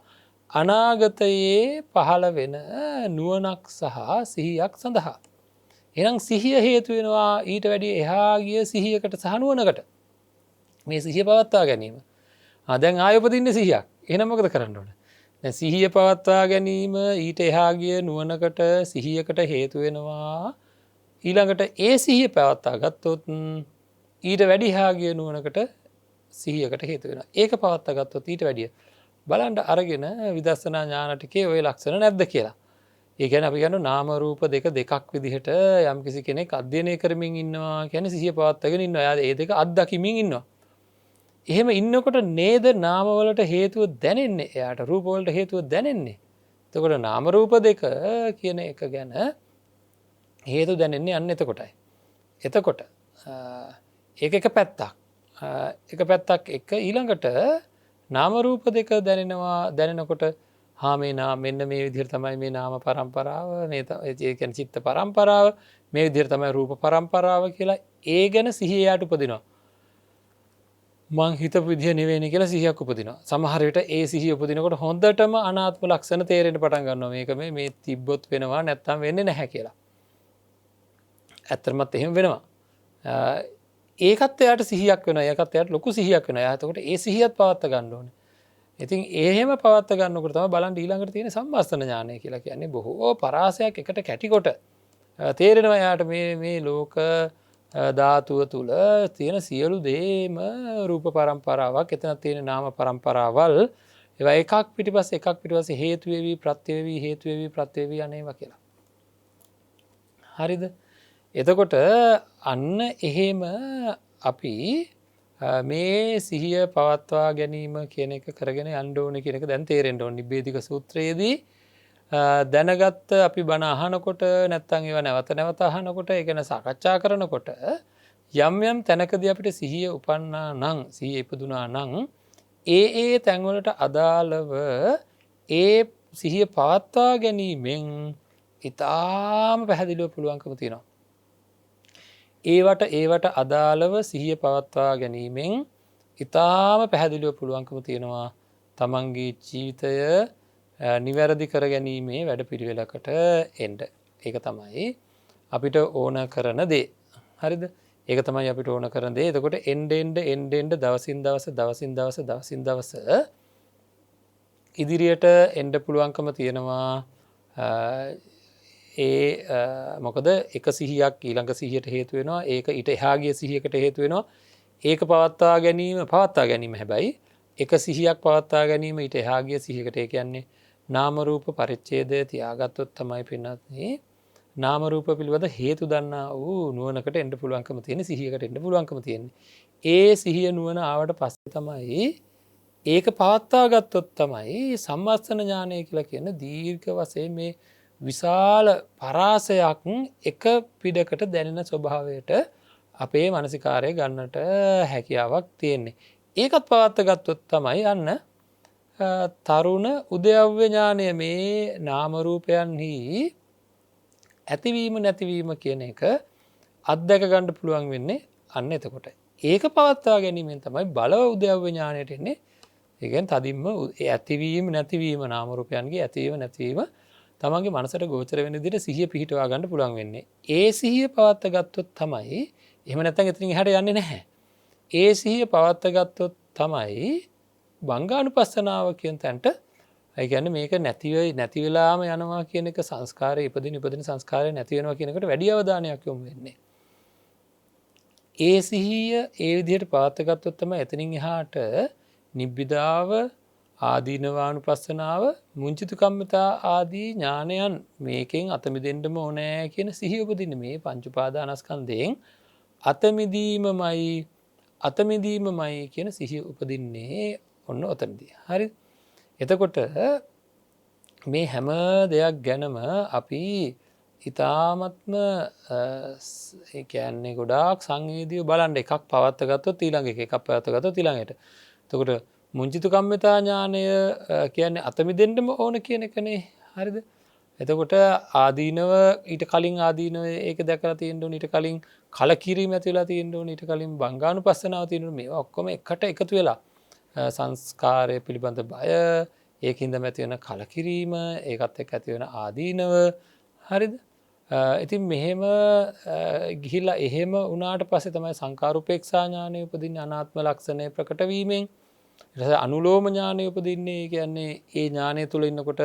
අනාගතයේ පහළ වෙන නුවණක් සහ සිහියක් සඳහා. එහෙනම් සිහිය හේතු වෙනවා ඊට වැඩිය එහා ගිය සිහියකට සහ නුවණකට. මේ සිහිය පවත්වා ගැනීම. දැන් ආයෙ උපදින්නේ සිහියක්. එහෙනම් මොකද කරන්න ඕන? දැන් සිහිය පවත්වා ගැනීම ඊට එහා ගිය නුවණකට සිහියකට හේතු වෙනවා. ඊළඟට ඒ සිහිය පවත්වා ගත්තොත් ඊට වැඩි එහා ගිය නුවණකට සිහියකට හේතු වෙනවා. ඒක පවත්වා ගත්තොත් ඊට වැඩිය බලන්න අරගෙන විදර්ශනා ඥාන ටිකේ ওই ලක්ෂණ නැද්ද කියලා. ඒ කියන්නේ අපි කියනවා නාම රූප දෙකක් විදිහට යම්කිසි කෙනෙක් අධ්‍යයනය කරමින් ඉන්නවා කියන්නේ සිහිය පවත්වාගෙන ඉන්නවා. එයා ඒ දෙක අත්දකිමින් ඉන්නවා. එහෙම ඉන්නකොට නේද නාම වලට හේතුව දැනෙන්නේ. එයාට රූප වලට හේතුව දැනෙන්නේ. එතකොට නාම රූප දෙක කියන එක ගැන හේතු දැනෙන්නේ අන්න එතකොටයි. එතකොට ඒක එක පැත්තක්. එක පැත්තක් එක ඊළඟට නාම රූප දෙක දැනෙනකොට මෙන්න මේ විදිහට තමයි මේ නාම පරම්පරාව මේ ඒ කියන්නේ චිත්ත පරම්පරාව මේ විදිහට තමයි රූප පරම්පරාව කියලා ඒ ගැන සිහිය යට උපදිනවා. මං හිතපු විදිහ නෙවෙයි කියලා සිහියක් උපදිනවා. සමහර විට ඒ සිහිය උපදිනකොට හොඳටම අනාත්ම ලක්ෂණ තේරෙන්න පටන් ගන්නවා. මේක මේ තිබ්බොත් වෙනවා නැත්තම් වෙන්නේ නැහැ කියලා. ඇත්තටමත් එහෙම වෙනවා. ඒකත් එයාට සිහියක් වෙනවා. ඒකත් එයාට ලොකු සිහියක් වෙනවා. එයා එතකොට ඒ සිහියත් පවත්වා ගන්න ඕනේ. ඉතින් එහෙම පවත්වා ගන්නකොට තමයි බලන්න ඊළඟට තියෙන සම්මස්තන ඥානය කියලා කියන්නේ බොහෝ පරාසයක් එකට කැටිකොට තේරෙනවා එයාට මේ ලෝක ධාතුව තුල තියෙන සියලු දේම රූප පරම්පරාවක් එතන තියෙන නාම පරම්පරාවල් ඒවා එකක් පිටිපස්සේ හේතු වෙවි ප්‍රත්‍ය වෙවි අනේවා කියලා. හරිද? එතකොට අන්න එහෙම අපි මේ සිහිය පවත්වා ගැනීම කියන එක කරගෙන යන්න ඕනේ කියන එක දැන් තේරෙන්න ඕනේ. නිබ්බේධික සූත්‍රයේදී දැනගත්ත අපි බණ අහනකොට නැත්නම් ඒවා නැවත අහනකොට ඒ ගැන සාකච්ඡා කරනකොට යම් තැනකදී අපිට සිහිය උපන්නා නම් සිහිය ඉපදුනා නම් ඒ තැන්වලට අදාළව ඒ සිහිය පවත්වා ගැනීමෙන් ඊටාම පැහැදිලිව පුළුවන්කම තියෙනවා. ඒවට අදාළව සිහිය පවත්වා ගැනීමෙන් ඊටාම පැහැදිලිව පුළුවන්කම තියෙනවා තමන්ගේ ජීවිතය නිවැරදි කර ගැනීමේ වැඩපිළිවෙලකට එන්න. ඒක තමයි අපිට ඕන කරන දේ. හරිද? ඒක තමයි අපිට ඕන කරන දේ. එතකොට එන්න දවසින් දවස ඉදිරියට එන්න පුළුවන්කම තියෙනවා. මොකද එක සිහියක් ඊළඟ සිහියට හේතු වෙනවා. ඒක ඊට එහා ගිය සිහියකට හේතු වෙනවා. ඒක පවත්වා ගැනීම හැබැයි එක සිහියක් පවත්වා ගැනීම ඊට එහා ගිය සිහියකට ඒ කියන්නේ නාම රූප පරිච්ඡේදය තියාගත්තොත් තමයි පින්නත්නේ නාම රූප පිළිබඳ හේතු දන්නා වූ නුවණකට එන්න පුළුවන්කම තියෙන සිහියකට එන්න පුළුවන්කම තියෙන්නේ. ඒ සිහිය නුවණ ආවට පස්සේ තමයි ඒක පවත්වා ගත්තොත් තමයි සම්මස්තන ඥානය කියලා කියන දීර්ඝ වශයෙන් මේ විශාල පරාසයක් එක පිටකට දැනෙන ස්වභාවයට අපේ මානසිකාරය ගන්නට හැකියාවක් තියෙන්නේ. ඒකත් පවත්වා ගත්තොත් තමයි අන්න තරුණ උද්‍යව්‍ය ඥානය මේ නාම රූපයන්හි ඇතිවීම නැතිවීම කියන එක අත්දැක ගන්න පුළුවන් වෙන්නේ අන්න එතකොට. ඒක පවත්වා ගැනීමෙන් තමයි බලව උද්‍යව්‍ය ඥානයට එන්නේ. ඒ කියන්නේ තදින්ම ඇතිවීම නැතිවීම නාම රූපයන්ගේ ඇතිවීම නැතිවීම තමන්ගේ මනසට ගෝචර වෙන විදිහට සිහිය පිහිටවා ගන්න පුළුවන් වෙන්නේ. ඒ සිහිය පවත්වා ගත්තොත් තමයි එහෙම නැත්නම් එතනින් එහාට යන්නේ නැහැ. ඒ සිහිය පවත්වා ගත්තොත් තමයි බංගානුපස්සනාව කියන තැනට ඒ කියන්නේ මේක නැති වෙලාම යනවා කියන එක සංස්කාරය ඉපදින සංස්කාරය නැති වෙනවා කියන එකට වැඩි අවධානයක් යොමු වෙන්නේ. ඒ සිහිය ඒ විදිහට පවත්වා ගත්තොත් තමයි එතනින් එහාට නිබ්බිදාව ආදීනවානුපස්සනාව මුංචිත කම්මිතා ආදී ඥානයන් මේකෙන් අත මිදෙන්නම ඕනේ කියන සිහිය උපදින්නේ මේ පංච උපාදානස්කන්ධයෙන් අත මිදීමමයි කියන සිහිය උපදින්නේ ඔන්න ඔතනදී. හරි? එතකොට මේ හැම දෙයක් ගැනම අපි ඊ타ත්ම ඒ කියන්නේ ගොඩාක් සංවේදීව බලන්න එකක් පවත්වා ගත්තොත් ඊළඟ එකක් පවත්වා ගත්තොත් ඊළඟට එතකොට මුංචිතු කම්මිතා ඥානය කියන්නේ අතමිදෙන්නම ඕන කියන එකනේ. හරිද? එතකොට ආදීනව ඊට කලින් ආදීනව ඒක දැකලා තියෙන්න ඕනේ. ඊට කලින් කලකිරීම ඇති වෙලා තියෙන්න ඕනේ. ඊට කලින් බංගානුපස්සනාව තියෙන්න ඕනේ. මේවා ඔක්කොම එකට එකතු වෙලා සංස්කාරය පිළිබඳ බය, ඒකින්ද ඇති වෙන කලකිරීම, ඒකත් එක්ක ඇති වෙන ආදීනව. හරිද? ඉතින් මෙහෙම ගිහිලා එහෙම වුණාට පස්සේ තමයි සංකාරූපේක්ෂා ඥානය උපදින්නේ, අනාත්ම ලක්ෂණය ප්‍රකට වීමෙන්. ඊට පස්සේ අනුලෝම ඥානය උපදින්නේ. කියන්නේ ඒ ඥානය තුල ඉන්නකොට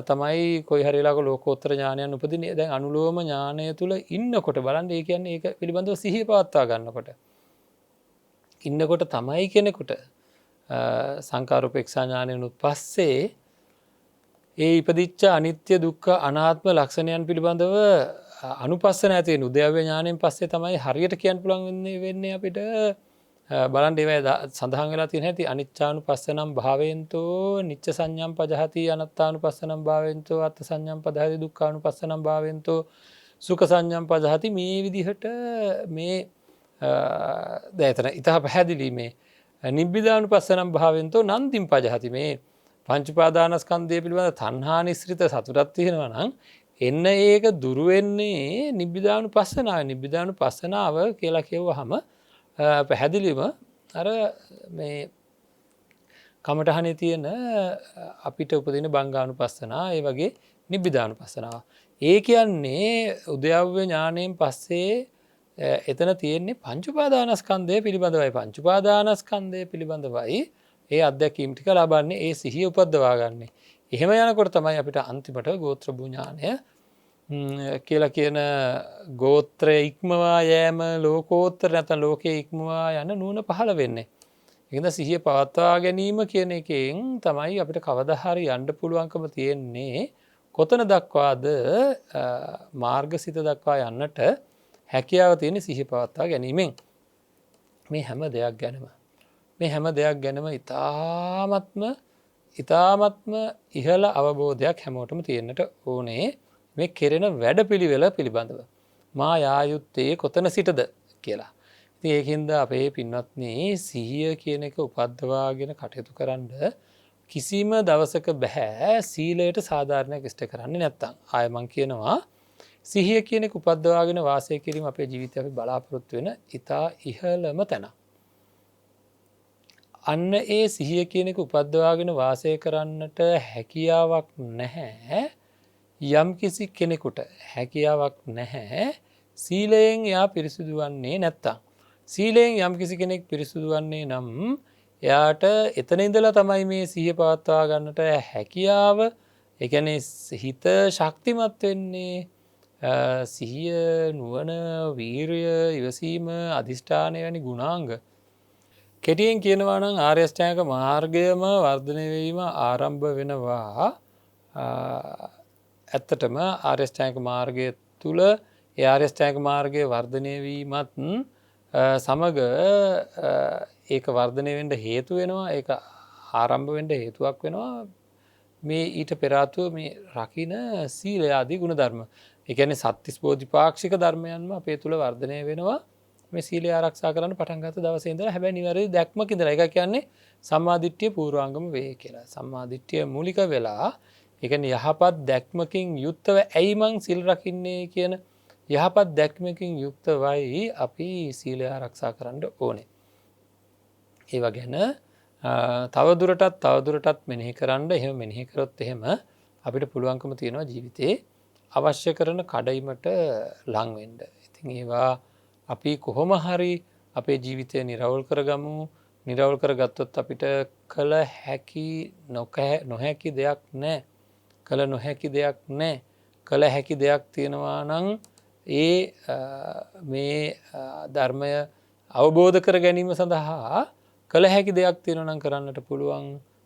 තමයි කොයි හරි වෙලාවක ලෝකෝත්තර ඥානයන් උපදින්නේ. දැන් අනුලෝම ඥානය තුල ඉන්නකොට බලන්න, ඒ කියන්නේ ඒක පිළිබඳව සිහිය පවත්වා ගන්නකොට ඉන්නකොට තමයි කෙනෙකුට සංකාරූපේක්ෂා ඥානයනුත් පස්සේ ඒ ඉපදිච්ච අනිත්‍ය දුක්ඛ අනාත්ම ලක්ෂණයන් පිළිබඳව අනුපස්සන ඇති වෙන උද්‍යව්‍ය ඥාණයෙන් පස්සේ තමයි හරියට කියන්න පුළුවන් වෙන්නේ අපිට. බලන්න ඒවා සඳහන් වෙලා තියෙන හැටි අනිච්චානුපස්සනම් භාවයෙන්තෝ නිච්ච සංඥම් පජහති, අනත්තානුපස්සනම් භාවයෙන්තෝ අත්ථ සංඥම් පජහති, දුක්ඛානුපස්සනම් භාවයෙන්තෝ සුඛ සංඥම් පජහති. මේ විදිහට මේ දැන් එතන ඊට පැහැදිලි මේ නිබ්බිදානුපස්සනම් භාවයෙන්තෝ නන්දිම් පජහති. මේ පංච උපාදානස්කන්ධය පිළිබඳ තණ්හා නිස්සිත සතුටක් තියෙනවා නම් එන්න ඒක දුරු වෙන්නේ නිබ්බිදානුපස්සනාව. නිබ්බිදානුපස්සනාව කියලා කියවහම පැහැදිලිව අර මේ කමඨහනේ තියෙන අපිට උපදින බංගානුපස්සනා, ඒ වගේ නිබ්බිදානුපස්සනාව. ඒ කියන්නේ උද්‍යව්‍ය ඥාණයෙන් පස්සේ එතන තියෙන්නේ පංච උපාදානස්කන්ධය පිළිබඳවයි. පංච උපාදානස්කන්ධය පිළිබඳවයි ඒ අත්දැකීම් ටික ලබන්නේ, ඒ සිහිය උපද්දවා ගන්න. එහෙම යනකොට තමයි අපිට අන්තිමට ගෝත්‍ර භුඥානය කියලා කියන ගෝත්‍රය ඉක්මවා යෑම, ලෝකෝත්තර නැත්නම් ලෝකයේ ඉක්මවා යන නුවණ පහළ වෙන්නේ. ඒකද සිහිය පවත්වා ගැනීම කියන එකෙන් තමයි අපිට කවදා හරි යන්න පුළුවන්කම තියෙන්නේ. කොතන දක්වාද මාර්ගසිත දක්වා යන්නට හැකියාව තියෙන සිහිය පවත්වා ගැනීමෙන්. මේ හැම දෙයක් ගැනම ඉතාමත්ම ඉහළ අවබෝධයක් හැමෝටම තියෙන්නට ඕනේ. මේ කෙරෙන වැඩ පිළිවෙල පිළිබඳව මා යා යුත්තේ කොතන සිටද කියලා. ඉතින් ඒකින්ද අපේ පින්වත්නි, සිහිය කියන එක උපද්දවාගෙන කටයුතු කරන්න කිසිම දවසක බෑ සීලයට සාධාරණයක් ඉෂ්ට කරන්නේ නැත්තම්. ආය මං කියනවා, සිහිය කියන එක උපද්දවාගෙන වාසය කිරීම අපේ ජීවිතේ අපි බලාපොරොත්තු වෙන ඉතා ඉහළම තැන. අන්න ඒ සිහිය කියන එක උපද්දවාගෙන වාසය කරන්නට හැකියාවක් නැහැ යම් කිසි කෙනෙකුට. හැකියාවක් නැහැ සීලයෙන් එයා පිරිසුදු වන්නේ නැත්තම්. සීලයෙන් යම් කිසි කෙනෙක් පිරිසුදු වන්නේ නම් එයාට එතන ඉඳලා තමයි මේ සිහිය පවත්වා ගන්නට හැකියාව, ඒ කියන්නේ හිත ශක්තිමත් වෙන්නේ. සිහිය, නුවණ, වීරිය, ඉවසීම, අදිෂ්ඨානය වැනි ගුණාංග කෙටියෙන් කියනවා නම් ආර්ය අෂ්ටාංග මාර්ගයම වර්ධනය වීම ආරම්භ වෙනවා. ඇත්තටම ආර්ය අෂ්ටාංග මාර්ගය තුල ඒ ආර්ය අෂ්ටාංග මාර්ගයේ වර්ධනය වීමත් සමග ඒක වර්ධනය වෙන්න හේතු වෙනවා. ඒක ආරම්භ වෙන්න හේතුවක් වෙනවා මේ ඊට පෙර ආතුව මේ රකින්න සීල ආදී ගුණධර්ම. ඒ කියන්නේ සත්‍තිස් බෝධිපාක්ෂික ධර්මයන්ම අපේ තුල වර්ධනය වෙනවා මේ සීලය ආරක්ෂා කරන්න පටන් ගත්ත දවසේ ඉඳලා. හැබැයි නිවැරදි දැක්මක ඉඳලා. ඒක කියන්නේ සම්මාදිට්ඨිය පූර්වාංගම වේ කියලා. සම්මාදිට්ඨිය මූලික වෙලා, ඒ කියන්නේ යහපත් දැක්මකින් යුක්තව ඇයි මං සිල් රකින්නේ කියන යහපත් දැක්මකින් යුක්තවයි අපි සීලය ආරක්ෂා කරන්න ඕනේ. ඒව ගැන තවදුරටත් මෙනෙහි කරන්න. එහෙම මෙනෙහි කරොත් එහෙම අපිට පුළුවන්කම තියෙනවා ජීවිතේ අවශ්‍ය කරන කඩයිමට ලං වෙන්න. ඉතින් ඒවා අපි කොහොම හරි අපේ ජීවිතය නිරවුල් කරගමු. නිරවුල් කරගත්තොත් අපිට කළ හැකි නොහැකි දෙයක් නැහැ. කළ නොහැකි දෙයක් නැහැ. කළ හැකි දෙයක් තියෙනවා නම් ඒ මේ ධර්මය අවබෝධ කර ගැනීම සඳහා කළ හැකි දෙයක් තියෙනවා නම් කරන්නට පුළුවන්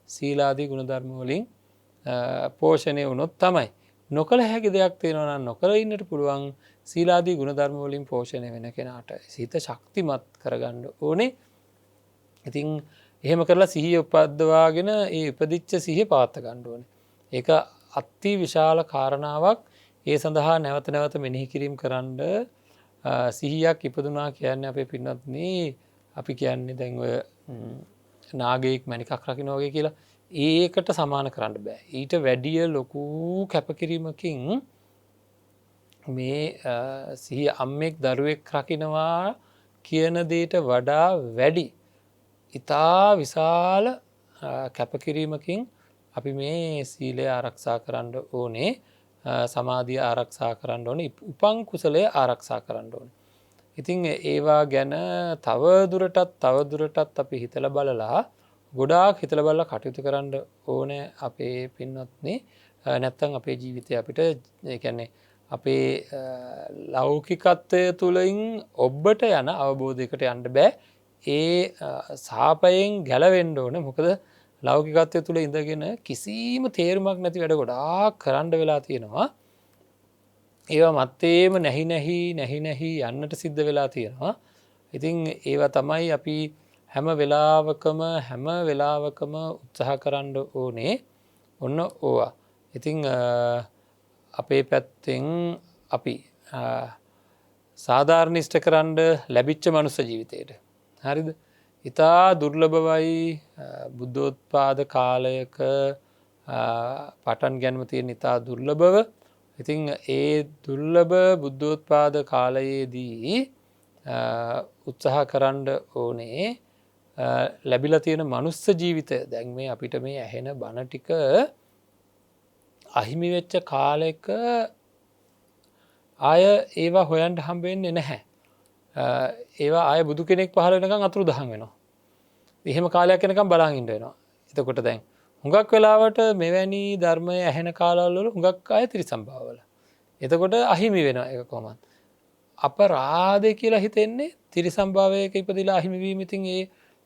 සීලාදී ගුණධර්ම වලින් පෝෂණය වුණොත් තමයි. නොකළ හැකි දෙයක් තියෙනවා නම් නොකර ඉන්නට පුළුවන් සීලාදී ගුණධර්ම වලින් පෝෂණය වෙන කෙනාට සිත ශක්තිමත් කරගන්න ඕනේ. ඉතින් එහෙම කරලා සිහිය උපද්දවාගෙන ඒ ඉපදිච්ච සිහිය පවත්වා ගන්න ඕනේ. ඒක අති විශාල කාරණාවක්. ඒ සඳහා නැවත නැවත මෙනෙහි කිරීම කරන්න සිහියක් ඉපදුනා කියන්නේ අපේ පින්වත්නි, අපි කියන්නේ දැන් ඔය නාගයෙක් මැණිකක් රකින්න වගේ කියලා ඒකට සමාන කරන්න බෑ. ඊට වැඩිය ලොකු කැපකිරීමකින් මේ සිහිය අම්මෙක් දරුවෙක් රකින්නවා කියන දේට වඩා වැඩි ඉතා විශාල කැපකිරීමකින් අපි මේ සීලය ආරක්ෂා කරන්න ඕනේ, සමාධිය ආරක්ෂා කරන්න ඕනේ, උපන් කුසලය ආරක්ෂා කරන්න ඕනේ. ඉතින් ඒවා ගැන තවදුරටත් අපි හිතලා බලලා ගොඩාක් හිතලා බලලා කටයුතු කරන්න ඕනේ අපේ පින්වත්නි. නැත්තම් අපේ ජීවිතය අපිට ඒ කියන්නේ අපේ ලෞකිකත්වය තුළින් ඔබට යන අවබෝධයකට යන්න බෑ. ඒ සාපයෙන් ගැලවෙන්න ඕනේ. මොකද ලෞකිකත්වය තුළ ඉඳගෙන කිසිම තේරුමක් නැති වැඩ ගොඩාක් කරන්න වෙලා තියෙනවා. ඒවා මත්තේම නැහි යන්නට සිද්ධ වෙලා තියෙනවා. ඉතින් ඒවා තමයි අපි හැම වෙලාවකම උත්සාහ කරන්න ඕනේ. ඔන්න ඕවා. ඉතින් අපේ පැත්තෙන් අපි සාධාරණිෂ්ඨ කරන්න ලැබිච්ච මනුස්ස ජීවිතයට. හරිද? ඉතා දුර්ලභවයි බුද්ධෝත්පාද කාලයක පටන් ගැනීම තියෙන ඉතා දුර්ලභව. ඉතින් ඒ දුර්ලභ බුද්ධෝත්පාද කාලයේදී උත්සාහ කරන්න ඕනේ ලැබිලා තියෙන මනුස්ස ජීවිතය. දැන් මේ අපිට මේ ඇහෙන බණ ටික අහිමි වෙච්ච කාලෙක ආය ඒවා හොයන්ට හම්බෙන්නේ නැහැ. ඒවා ආය බුදු කෙනෙක් පහළ වෙනකන් අතුරුදහන් වෙනවා. එහෙම කාලයක් වෙනකන් බලන් ඉන්න වෙනවා. එතකොට දැන් හුඟක් වෙලාවට මෙවැනි ධර්මය ඇහෙන කාලවල හුඟක් අය ත්‍රිසම්භාවවල. එතකොට අහිමි වෙනවා ඒක කොහොමද? අපරාධය කියලා හිතෙන්නේ ත්‍රිසම්භාවයක ඉපදිලා අහිමි වීම. ඉතින්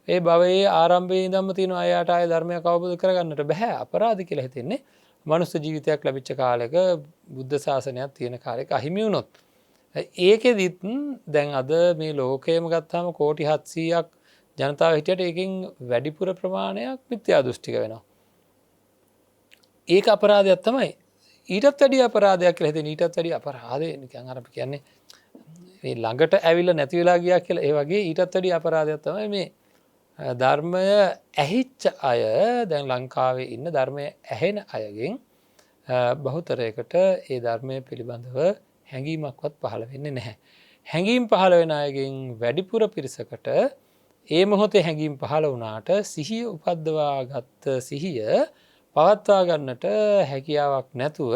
ඒ භවයේ ආරම්භයේ ඉඳන්ම තියෙන අයට ආය ධර්මයක් අවබෝධ කරගන්නට බෑ. අපරාධ කියලා හිතෙන්නේ මනුස්ස ජීවිතයක් ලැබිච්ච කාලෙක බුද්ධ ශාසනයක් තියෙන කාලෙක අහිමි වුණොත්. ඒකෙදිත් දැන් අද මේ ලෝකයම ගත්තාම කෝටි 700ක් ජනතාව හිටියට ඒකෙන් වැඩිපුර ප්‍රමාණයක් මිත්‍යා දෘෂ්ටික වෙනවා. ඒක අපරාධයක් තමයි. ඊටත් වැඩි අපරාධයක් කියලා හිතෙන ඊටත් වැඩි අපරාධය නිකන් අර අපි කියන්නේ මේ ළඟට ඇවිල්ලා නැති වෙලා ගියා කියලා ඒ වගේ ඊටත් වැඩි අපරාධයක් තමයි මේ ධර්මය ඇහිච්ච අය දැන් ලංකාවේ ඉන්න ධර්මය ඇහෙන අයගෙන් බහුතරයකට ඒ ධර්මය පිළිබඳව හැඟීමක්වත් පහළ වෙන්නේ නැහැ. හැඟීම් පහළ වෙන අයගෙන් වැඩිපුර පිරිසකට ඒ මොහොතේ හැඟීම් පහළ වුණාට සිහිය උපද්දවා ගත්ත සිහිය පවත්වා ගන්නට හැකියාවක් නැතුව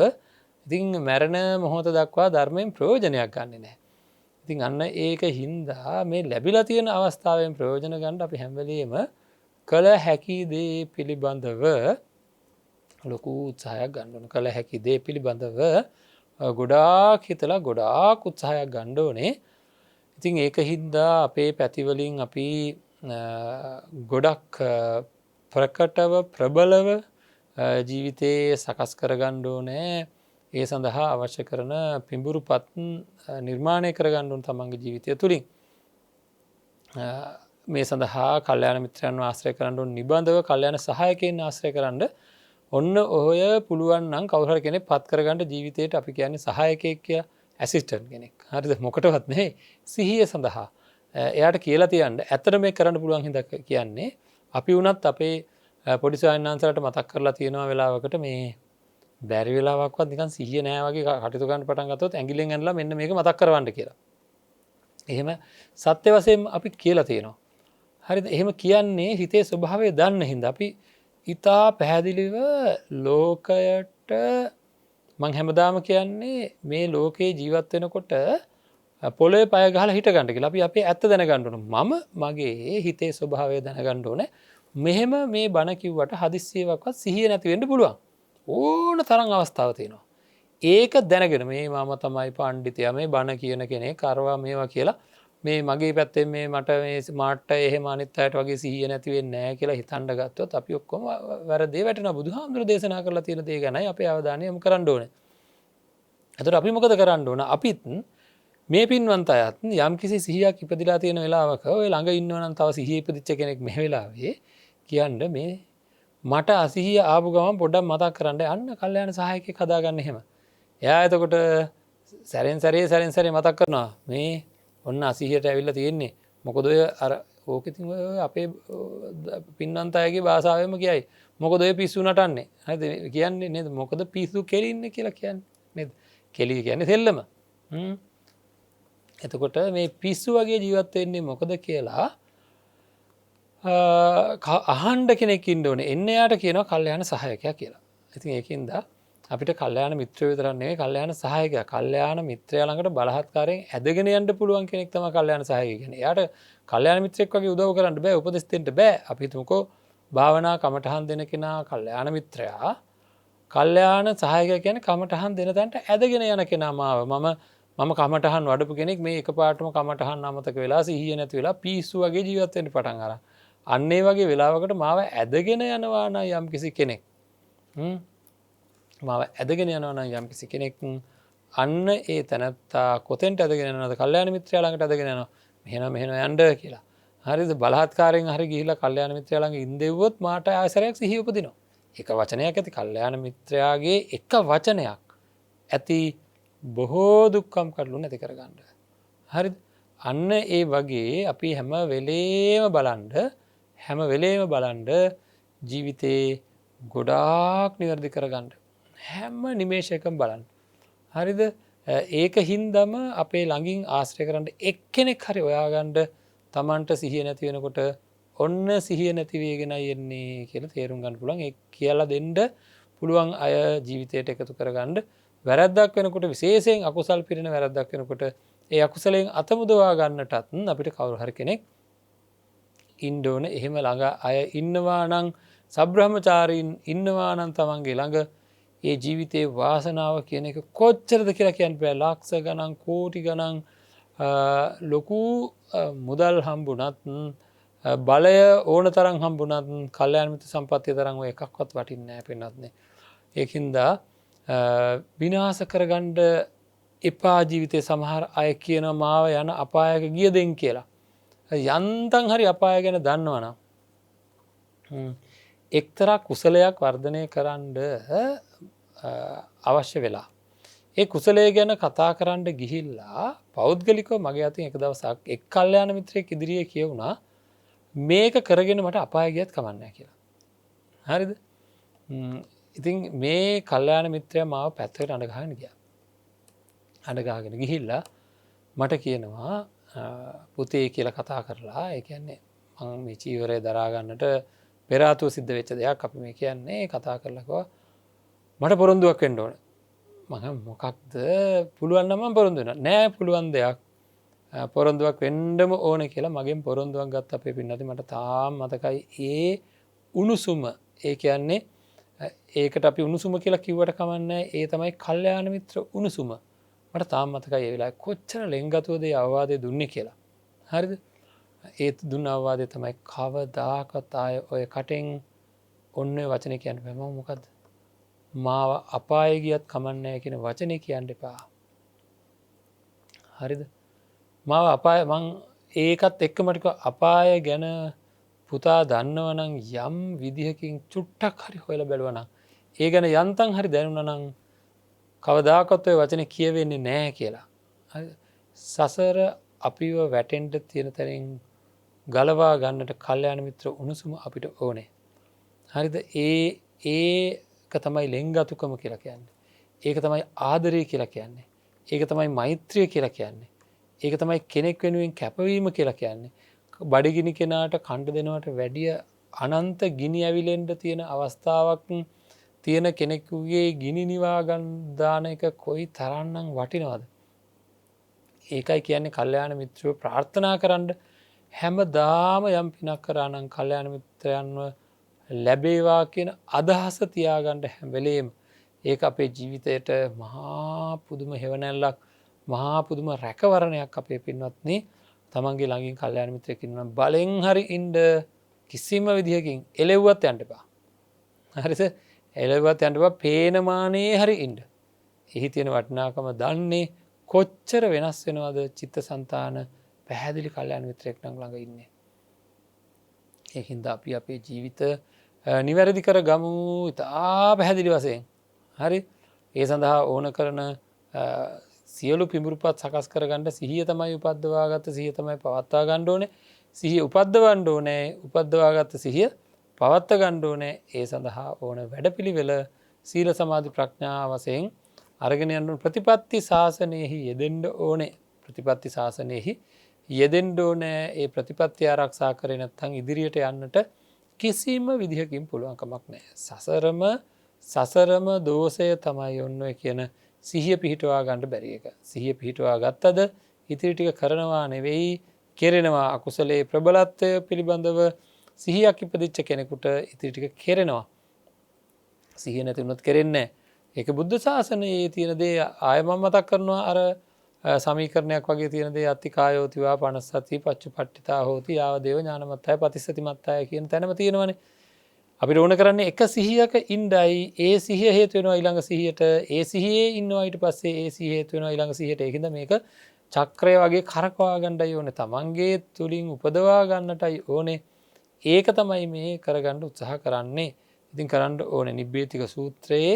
ඉතින් මරණ මොහොත දක්වා ධර්මයෙන් ප්‍රයෝජනයක් ගන්නෙ නැහැ. ඉතින් අන්න ඒක හින්දා මේ ලැබිලා තියෙන අවස්ථාවෙන් ප්‍රයෝජන ගන්න අපි හැම වෙලෙම කළ හැකි දේ පිළිබඳව ලොකු උත්සාහයක් ගන්න ඕන. කළ හැකි දේ පිළිබඳව ගොඩාක් හිතලා ගොඩාක් උත්සාහයක් ගන්න ඕනේ. ඉතින් ඒක හින්දා අපේ පැතිවලින් අපි ගොඩක් ප්‍රකටව ප්‍රබලව ජීවිතයේ සකස් කරගන්න ඕනේ. ඒ සඳහා අවශ්‍ය කරන පිඹුරුපත් නිර්මාණය කරගන්න ඕන තමන්ගේ ජීවිතය තුළින්. මේ සඳහා කල්යාණ මිත්‍රයන්ව ආශ්‍රය කරන්න ඕන, නිබඳව කල්යාණ සහායකයන් ආශ්‍රය කරන්න. ඔන්න ඔය පුළුවන් නම් කවුරු හරි කෙනෙක් පත් කරගන්න ජීවිතයට අපි කියන්නේ සහායකයෙක් කියලා, ඇසිස්ටන්ට් කෙනෙක්. හරිද? මොකටවත් නෙවෙයි, සිහිය සඳහා. එයාට කියලා තියන්න. ඇත්තට මේක කරන්න පුළුවන් හින්දා කියන්නේ අපි වුණත් අපේ පොඩි සයන්නාන්සලට මතක් කරලා තියෙනවා වෙලාවකට මේ බැරි වෙලාවක්වත් නිකන් සිහිය නැහැ වගේ කටයුතු කරන්න පටන් ගත්තොත් ඇඟිල්ලෙන් ඇනලා මෙන්න මේක මතක් කරවන්න කියලා. එහෙම සත්‍ය වශයෙන් අපි කියලා තියෙනවා. හරිද? එහෙම කියන්නේ හිතේ ස්වභාවය දන්න හින්දා අපි ඉතා පැහැදිලිව ලෝකයට මං හැමදාම කියන්නේ මේ ලෝකේ ජීවත් වෙනකොට පොළොවේ පය ගහලා හිට ගන්න කියලා. අපි අපේ ඇත්ත දැනගන්න ඕන. මම මගේ හිතේ ස්වභාවය දැනගන්න ඕනේ. මෙහෙම මේ බණ කිව්වට හදිස්සියවක්වත් සිහිය නැති වෙන්න පුළුවන්. ඕන තරම් අවස්ථාව තියෙනවා. ඒක දැනගෙන මේ මම තමයි පණ්ඩිතයා, මේ බණ කියන කෙනෙක්, කරවා මේවා කියලා මේ මගේ පැත්තෙන් මේ මට මේ මාට්ට එහෙම අනිත් අයට වගේ සිහිය නැති වෙන්නේ නැහැ කියලා හිතන්න ගත්තොත් අපි ඔක්කොම වැරදේ වැටෙනවා. බුදුහාමුදුරු දේශනා කරලා තියෙන දේ ගැනයි අපේ අවධානය යොමු කරන්න ඕනේ. එතකොට අපි මොකද කරන්න ඕන? අපිත් මේ පින්වන්ත අයත් යම් කිසි සිහියක් ඉපදිලා තියෙන වෙලාවක ඔය ළඟ ඉන්නව නම් තව සිහිය ඉපදිච්ච කෙනෙක් මේ වෙලාවේ කියන්න මේ මට අසිහිය ආපු ගමන් පොඩ්ඩක් මතක් කරන්න යන්න කල්යාණ සහායකයෙක් හදාගන්න එහෙම. එයා එතකොට සැරෙන් සැරේ මතක් කරනවා මේ ඔන්න අසිහියට ඇවිල්ලා තියෙන්නේ. මොකද ඔය අර ඕක ඉතින් අපේ පින්නන්ත අයගේ භාෂාවෙන්ම කියයි. මොකද ඔය පිස්සු නටන්නේ. හරිද? කියන්නේ නේද? මොකද පිස්සු කෙලින්නේ කියලා කියන්නේ නේද? කෙලිය කියන්නේ සෙල්ලම. එතකොට මේ පිස්සු වගේ ජීවත් වෙන්නේ මොකද කියලා අහන්ඩ කෙනෙක් ඉන්න ඕනේ. එන්න යාට කියනවා කල්යාණ සහායකයා කියලා. ඉතින් ඒකින්ද අපිට කල්යාණ මිත්‍රයෝ විතරක් නෙවෙයි කල්යාණ සහායකයා. කල්යාණ මිත්‍රයා ළඟට බලහත්කාරයෙන් ඇදගෙන යන්න පුළුවන් කෙනෙක් තමයි කල්යාණ සහායකයා කියන්නේ. එයාට කල්යාණ මිත්‍රෙක් වගේ උදව් කරන්න බෑ, උපදෙස් දෙන්න බෑ. අපි හිතමුකෝ භාවනා කමටහන් දෙන කෙනා කල්යාණ මිත්‍රයා. කල්යාණ සහායකයා කියන්නේ කමටහන් දෙන තැනට ඇදගෙන යන කෙනා මාව. මම කමටහන් වඩපු කෙනෙක් මේ එකපාරටම කමටහන් අමතක වෙලා සිහිය නැති වෙලා පිස්සු වගේ ජීවත් වෙන්න පටන් අරන්. අන්න ඒ වගේ වෙලාවකට මාව ඇදගෙන යනවා නම් යම්කිසි කෙනෙක් මාව ඇදගෙන යනවා නම් යම්කිසි කෙනෙක් අන්න ඒ තැනත්තා කොතෙන්ට ඇදගෙන යනවද? කල්යාණ මිත්‍රයා ළඟට ඇදගෙන යනවා. මෙහෙම යන්න කියලා. හරිද? බලහත්කාරයෙන් හරි ගිහිල්ලා කල්යාණ මිත්‍රයා ළඟ ඉඳෙව්වොත් මාට ආයසරයක් සිහිය උපදිනවා. එක වචනයක් ඇති කල්යාණ මිත්‍රයාගේ එක වචනයක් ඇති බොහෝ දුක්ඛම් කඩලු නැති කරගන්න. හරිද? අන්න ඒ වගේ අපි හැම වෙලේම බලන්න ජීවිතේ ගොඩාක් නිවැරදි කරගන්න. හැම නිමේෂයකම බලන්න. හරිද? ඒක හින්දම අපේ ළඟින් ආශ්‍රය කරන්න එක්කෙනෙක් හරි හොයාගන්න Tamanට සිහිය නැති වෙනකොට ඔන්න සිහිය නැති වෙගෙනයි එන්නේ කියලා තේරුම් ගන්න පුළුවන්. ඒ කියලා දෙන්න පුළුවන් අය ජීවිතයට එකතු කරගන්න. වැරද්දක් වෙනකොට විශේෂයෙන් අකුසල් පිරෙන වැරද්දක් වෙනකොට ඒ අකුසලයෙන් අතමුදවා ගන්නටත් අපිට කවුරු හරි කෙනෙක් ඉන්න ඕන. එහෙම ළඟ අය ඉන්නවා නම් සබ්‍රහ්මචාරීන් ඉන්නවා නම් තමන්ගේ ළඟ ඒ ජීවිතයේ වාසනාව කියන එක කොච්චරද කියලා කියන්න බෑ. ලක්ෂ ගණන් කෝටි ගණන් ලොකු මුදල් හම්බුණත් බලය ඕන තරම් හම්බුණත් කල්යාණ මිත්‍ර සම්පත්තිය තරම් ඔය එකක්වත් වටින්නේ නැහැ පින්නත්නේ. ඒකින්ද විනාශ කරගන්න එපා ජීවිතේ. සමහර අය කියනවා මාව යන අපායක ගිය දෙන් කියලා. යන්තම් හරි අපාය ගැන දන්නවනම් එක්තරා කුසලයක් වර්ධනය කරන්න අවශ්‍ය වෙලා ඒ කුසලය ගැන කතා කරන්න ගිහිල්ලා පෞද්ගලිකව මගේ අතින් එක දවසක් එක් කල්යාණ මිත්‍රයෙක් ඉදිරියේ කියවුණා මේක කරගෙන මට අපාය ගියත් කමක් නැහැ කියලා. හරිද? ඉතින් මේ කල්යාණ මිත්‍රයා මාව පැත්තකට අඬ ගහගෙන ගියා. අඬ ගහගෙන ගිහිල්ලා මට කියනවා පුතේ කියලා කතා කරලා, ඒ කියන්නේ මම මේ චීවරය දරා ගන්නට පෙර ආතුව සිද්ධ වෙච්ච දෙයක් අපි මේ කියන්නේ කතා කරලා කිව්වා මට පොරොන්දුවක් වෙන්න ඕන. මම මොකක්ද පුළුවන් නම් මම පොරොන්දු වෙනවා. නෑ පුළුවන් දෙයක් පොරොන්දුවක් වෙන්නම ඕනේ කියලා මගෙන් පොරොන්දුවක් ගත්ත අපේ පින්නදී මට තාම මතකයි ඒ උණුසුම. ඒ කියන්නේ ඒකට අපි උණුසුම කියලා කිව්වට කමන්නේ ඒ තමයි කල්යාණ මිත්‍ර උණුසුම. මට තාම මතකයි ඒ වෙලාවේ කොච්චර ලෙන්ගතුවද ඒ අවවාදය දුන්නේ කියලා. හරිද? ඒ දුන්න අවවාදය තමයි කවදාකවත් ආය ඔය කටෙන් ඔන්න ඔය වචනේ කියන්න බෑ. මම මොකද්ද? මාව අපායේ ගියත් කමක් නැහැ කියන වචනේ කියන්න එපා. හරිද? මාව අපාය මං ඒකත් එක්කම ටික අපාය ගැන පුතා දන්නවනම් යම් විදිහකින් චුට්ටක් හරි හොයලා බලවනම් ඒ ගැන යන්තම් හරි දැනුණා නම් කවදාකවත් ඔය වචනේ කියවෙන්නේ නැහැ කියලා. හරිද? සසර අපිව වැටෙන්න තියෙන තැනින් ගලවා ගන්නට කල්යාණ මිත්‍ර උණුසුම අපිට ඕනේ. හරිද? ඒක තමයි ලෙන්ගතුකම කියලා කියන්නේ. ඒක තමයි ආදරය කියලා කියන්නේ. ඒක තමයි මෛත්‍රිය කියලා කියන්නේ. ඒක තමයි කෙනෙක් වෙනුවෙන් කැපවීම කියලා කියන්නේ. බඩගිනි කෙනාට කණ්ඩ දෙනවට වැඩිය අනන්ත ගිනි ඇවිලෙන්න තියෙන අවස්ථාවක් තියෙන කෙනෙකුගේ ගිනි නිවා ගන්න දාන එක කොයි තරම්නම් වටිනවද? ඒකයි කියන්නේ කල්යාණ මිත්‍රව ප්‍රාර්ථනා කරන්න හැමදාම යම් පිනක් කරා නම් කල්යාණ මිත්‍රයන්ව ලැබේවා කියන අදහස තියාගන්න හැම වෙලේම ඒක අපේ ජීවිතයට මහා පුදුම හේවණල්ලක් මහා පුදුම රැකවරණයක් අපේ පින්වත්නි. තමන්ගේ ළඟින් කල්යාණ මිත්‍රයෙක් ඉන්නවා බලෙන් හරි ඉන්න කිසිම විදිහකින් එළෙව්වත් යන්න එපා. හරිද? එළෙව්වත් යන්න එපා. පේනමානේ හරි ඉන්න. එහි තියෙන වටිනාකම දන්නේ කොච්චර වෙනස් වෙනවද චිත්තසංතාන පැහැදිලි කල්යාණ මිත්‍රයෙක් නම් ළඟ ඉන්නේ. ඒකින්ද අපි අපේ ජීවිත නිවැරදි කර ගමු ඉතා පැහැදිලි වශයෙන්. හරි? ඒ සඳහා ඕන කරන සියලු පිඹුරුපත් සකස් කරගන්න සිහිය තමයි උපද්දවා ගත්ත සිහිය තමයි පවත්වා ගන්න ඕනේ. සිහිය උපද්දවන්න ඕනේ. උපද්දවාගත්ත සිහිය පවත්ත ගන්න ඕනේ. ඒ සඳහා ඕන වැඩපිළිවෙල සීල සමාධි ප්‍රඥා වශයෙන් අරගෙන යන්න ප්‍රතිපත්ති ශාසනයෙහි යෙදෙන්න ඕනේ. ප්‍රතිපත්ති ශාසනයෙහි යෙදෙන්න ඕනේ. ඒ ප්‍රතිපත්ති ආරක්ෂා කරේ නැත්නම් ඉදිරියට යන්නට කිසිම විදිහකින් පුළුවන් කමක් නැහැ. සසරම දෝෂය තමයි ඔන්න ඔය කියන සිහිය පිහිටවා ගන්න බැරි එක. සිහිය පිහිටවා ගත්තද ඉතිරි ටික කරනවා නෙවෙයි කෙරෙනවා. අකුසලයේ ප්‍රබලත්වය පිළිබඳව සිහියක් ඉපදිච්ච කෙනෙකුට ඉතිරි ටික කෙරෙනවා. සිහිය නැති වුණොත් කෙරෙන්නේ නැහැ. ඒක බුද්ධ ශාසනයේ තියෙන දේ ආය මම මතක් කරනවා. අර සමීකරණයක් වගේ තියෙන දේ අත්තිකායෝතිවා පනස්සති පච්චුපට්ඨිතා හෝති යාව දේව ඥානමත්තය පතිස්සති මත්තය කියන තැනම තියෙනවනේ. අපිට ඕන කරන්නේ එක සිහියක ඉඳයි ඒ සිහිය හේතු වෙනවා ඊළඟ සිහියට. ඒ සිහියේ ඉන්නවා ඊට පස්සේ ඒ සිහිය හේතු වෙනවා ඊළඟ සිහියට. ඒකින්ද මේක චක්‍රය වගේ කරකවා ගන්නයි ඕනේ. තමන්ගේ තුලින් උපදවා ගන්නටයි ඕනේ. ඒක තමයි මේ කරගන්න උත්සාහ කරන්නේ. ඉතින් කරන්න ඕනේ නිබ්බේතික සූත්‍රයේ